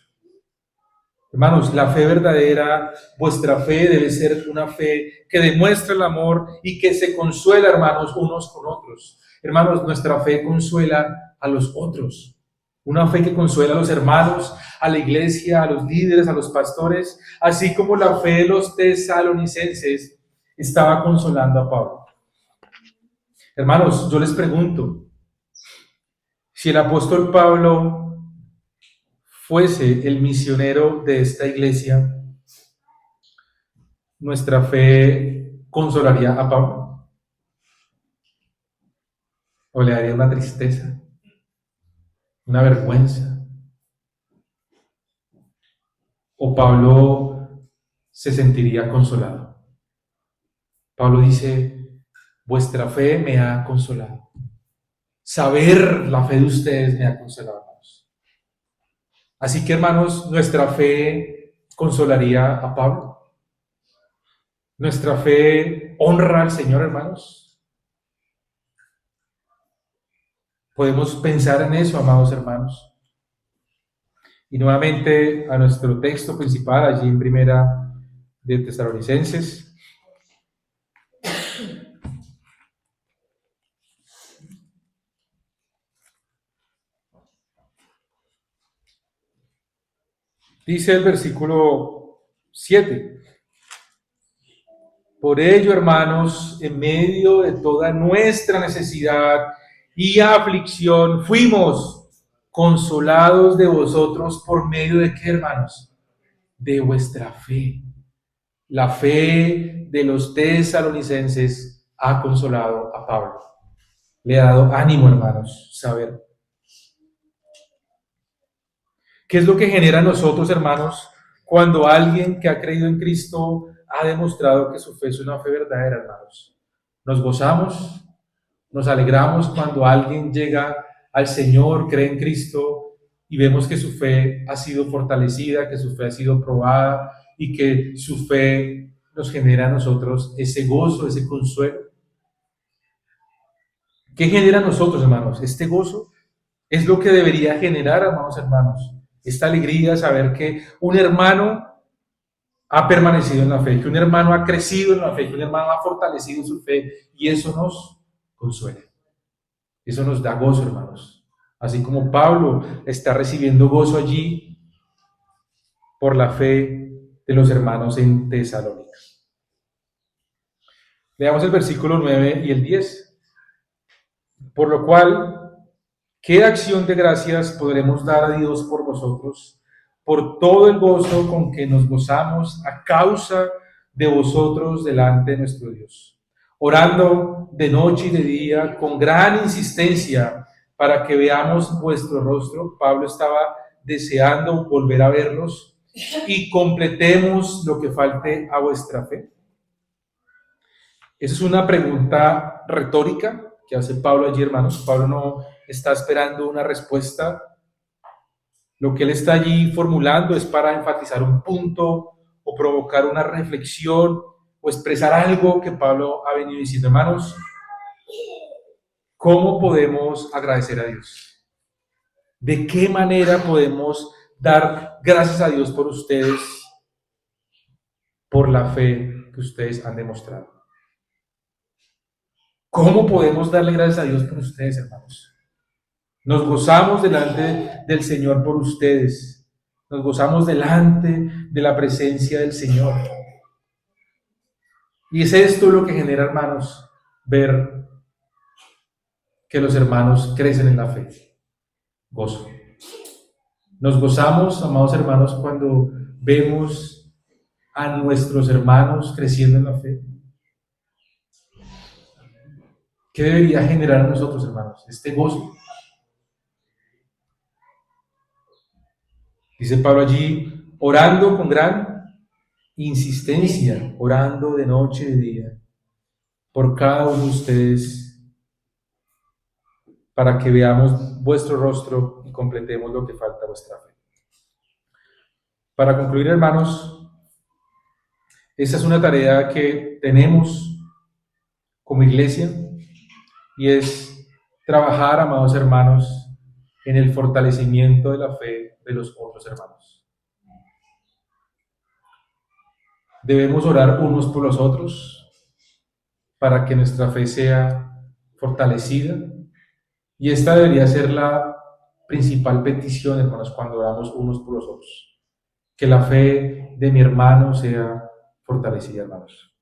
Hermanos, la fe verdadera, vuestra fe debe ser una fe que demuestra el amor y que se consuela, hermanos, unos con otros. Hermanos, nuestra fe consuela a los otros. Una fe que consuela a los hermanos, a la iglesia, a los líderes, a los pastores, así como la fe de los tesalonicenses estaba consolando a Pablo. Hermanos, yo les pregunto, si el apóstol Pablo fuese el misionero de esta iglesia, ¿nuestra fe consolaría a Pablo? ¿O le daría una tristeza, una vergüenza? ¿O Pablo se sentiría consolado? Pablo dice, vuestra fe me ha consolado. Saber la fe de ustedes me ha consolado. Así que, hermanos, nuestra fe consolaría a Pablo. Nuestra fe honra al Señor, hermanos. Podemos pensar en eso, amados hermanos. Y nuevamente a nuestro texto principal, allí en Primera de Tesalonicenses. Dice el versículo 7. Por ello, hermanos, en medio de toda nuestra necesidad y aflicción, fuimos consolados de vosotros por medio de qué, hermanos? De vuestra fe. La fe de los tesalonicenses ha consolado a Pablo. Le ha dado ánimo, hermanos, saber. ¿Qué es lo que genera en nosotros, hermanos, cuando alguien que ha creído en Cristo ha demostrado que su fe es una fe verdadera, hermanos? Nos gozamos, nos alegramos cuando alguien llega al Señor, cree en Cristo y vemos que su fe ha sido fortalecida, que su fe ha sido probada y que su fe nos genera a nosotros ese gozo, ese consuelo. ¿Qué genera a nosotros, hermanos? Este gozo es lo que debería generar, amados hermanos, esta alegría, saber que un hermano ha permanecido en la fe, que un hermano ha crecido en la fe, que un hermano ha fortalecido su fe, y eso nos consuela, eso nos da gozo, hermanos. Así como Pablo está recibiendo gozo allí por la fe de los hermanos en Tesalónica. Leamos el versículo 9 y el 10. Por lo cual, ¿qué acción de gracias podremos dar a Dios por vosotros, por todo el gozo con que nos gozamos a causa de vosotros delante de nuestro Dios? Orando de noche y de día con gran insistencia para que veamos vuestro rostro. Pablo estaba deseando volver a verlos y completemos lo que falte a vuestra fe. Esa es una pregunta retórica que hace Pablo allí, hermanos. Pablo no está esperando una respuesta. Lo que él está allí formulando es para enfatizar un punto o provocar una reflexión o expresar algo que Pablo ha venido diciendo. Hermanos, ¿cómo podemos agradecer a Dios? ¿De qué manera podemos dar gracias a Dios por ustedes, por la fe que ustedes han demostrado? ¿Cómo podemos darle gracias a Dios por ustedes, hermanos? Nos gozamos delante del Señor por ustedes. Nos gozamos delante de la presencia del Señor. Y es esto lo que genera, hermanos, ver que los hermanos crecen en la fe. Gozo. Nos gozamos, amados hermanos, cuando vemos a nuestros hermanos creciendo en la fe. ¿Qué debería generar a nosotros, hermanos? Este gozo. Dice Pablo allí, orando con gran insistencia, orando de noche y de día, por cada uno de ustedes, para que veamos vuestro rostro y completemos lo que falta a vuestra fe. Para concluir, hermanos, esta es una tarea que tenemos como iglesia y es trabajar, amados hermanos, en el fortalecimiento de la fe de los otros hermanos. Debemos orar unos por los otros para que nuestra fe sea fortalecida, y esta debería ser la principal petición, hermanos, cuando oramos unos por los otros. Que la fe de mi hermano sea fortalecida, hermanos.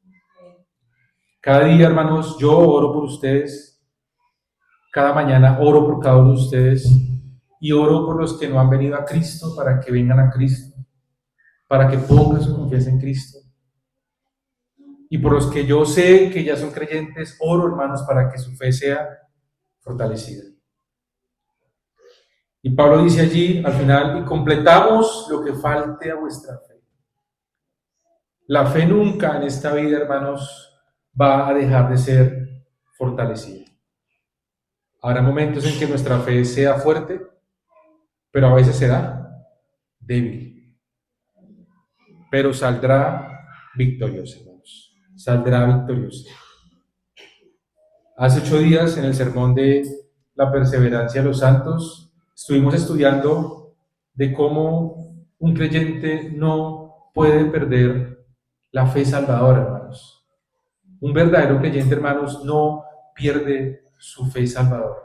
Cada día, hermanos, yo oro por ustedes. Cada mañana oro por cada uno de ustedes y oro por los que no han venido a Cristo para que vengan a Cristo, para que pongan su confianza en Cristo. Y por los que yo sé que ya son creyentes, oro, hermanos, para que su fe sea fortalecida. Y Pablo dice allí, al final, y completamos lo que falte a vuestra fe. La fe nunca en esta vida, hermanos, va a dejar de ser fortalecida. Habrá momentos en que nuestra fe sea fuerte, pero a veces será débil. Pero saldrá victoriosa, hermanos. Saldrá victoriosa. Hace 8 días, en el sermón de la perseverancia de los santos, estuvimos estudiando de cómo un creyente no puede perder la fe salvadora, hermanos. Un verdadero creyente, hermanos, no pierde su fe salvadora.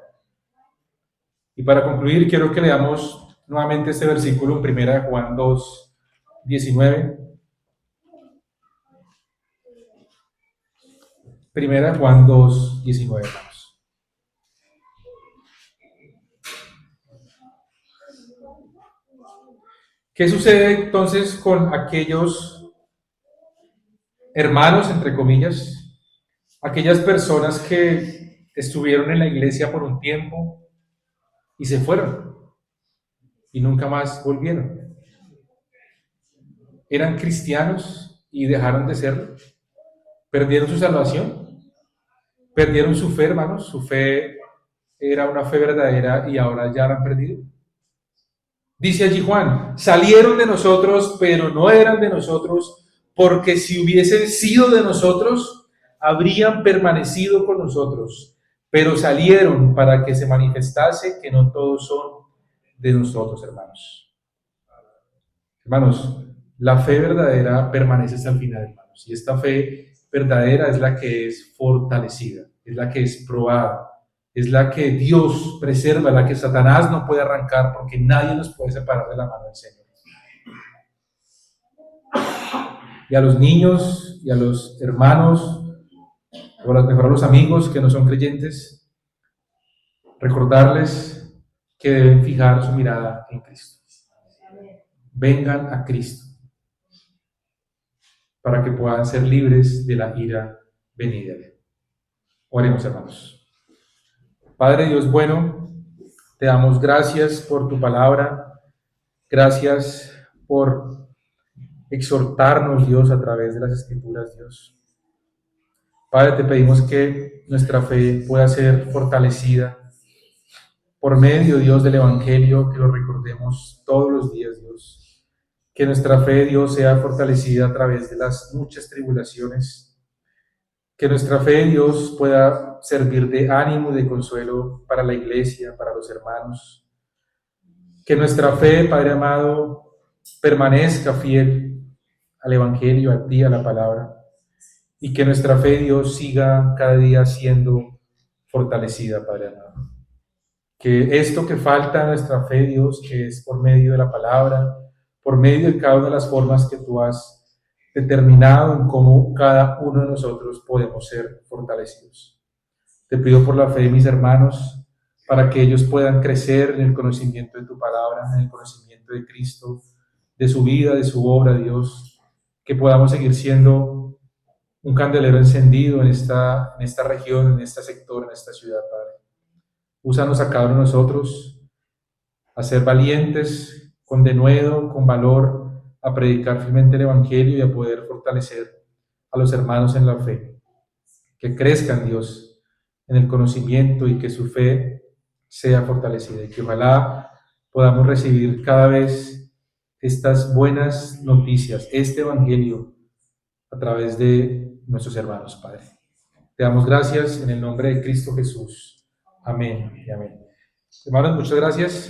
Y para concluir, quiero que leamos nuevamente este versículo en 1 Juan 2, 19. Primera de Juan 2:19, hermanos. ¿Qué sucede entonces con aquellos hermanos, entre comillas, aquellas personas que estuvieron en la iglesia por un tiempo y se fueron y nunca más volvieron? ¿Eran cristianos y dejaron de serlo? ¿Perdieron su salvación? ¿Perdieron su fe, hermanos? ¿Su fe era una fe verdadera y ahora ya la han perdido? Dice allí Juan, salieron de nosotros, pero no eran de nosotros, porque si hubiesen sido de nosotros, habrían permanecido con nosotros, pero salieron para que se manifestase que no todos son de nosotros, hermanos. Hermanos, la fe verdadera permanece hasta el final, hermanos, y esta fe verdadera es la que es fortalecida, es la que es probada, es la que Dios preserva, la que Satanás no puede arrancar porque nadie nos puede separar de la mano del Señor. Y a los niños y a los hermanos, o mejor a los amigos que no son creyentes, recordarles que deben fijar su mirada en Cristo. Vengan a Cristo para que puedan ser libres de la ira venidera. Oremos, hermanos. Padre Dios bueno, te damos gracias por tu palabra, gracias por exhortarnos, Dios, a través de las Escrituras, Dios. Padre, te pedimos que nuestra fe pueda ser fortalecida por medio, Dios, del Evangelio, que lo recordemos todos los días, Dios. Que nuestra fe, Dios, sea fortalecida a través de las muchas tribulaciones. Que nuestra fe, Dios, pueda servir de ánimo y de consuelo para la iglesia, para los hermanos. Que nuestra fe, Padre amado, permanezca fiel al Evangelio, a ti, a la palabra. Y que nuestra fe, Dios, siga cada día siendo fortalecida, Padre amado. Que esto que falta a nuestra fe, Dios, que es por medio de la palabra, por medio de cada una de las formas que tú has determinado en cómo cada uno de nosotros podemos ser fortalecidos. Te pido por la fe de mis hermanos, para que ellos puedan crecer en el conocimiento de tu palabra, en el conocimiento de Cristo, de su vida, de su obra, Dios, que podamos seguir siendo un candelero encendido en esta región, en este sector, en esta ciudad, Padre. Úsanos a cada uno de nosotros a ser valientes, con denuedo, con valor, a predicar fielmente el Evangelio y a poder fortalecer a los hermanos en la fe. Que crezcan, Dios, en el conocimiento y que su fe sea fortalecida. Y que ojalá podamos recibir cada vez estas buenas noticias, este Evangelio, a través de nuestros hermanos, Padre. Te damos gracias en el nombre de Cristo Jesús. Amén y amén. Hermanos, muchas gracias.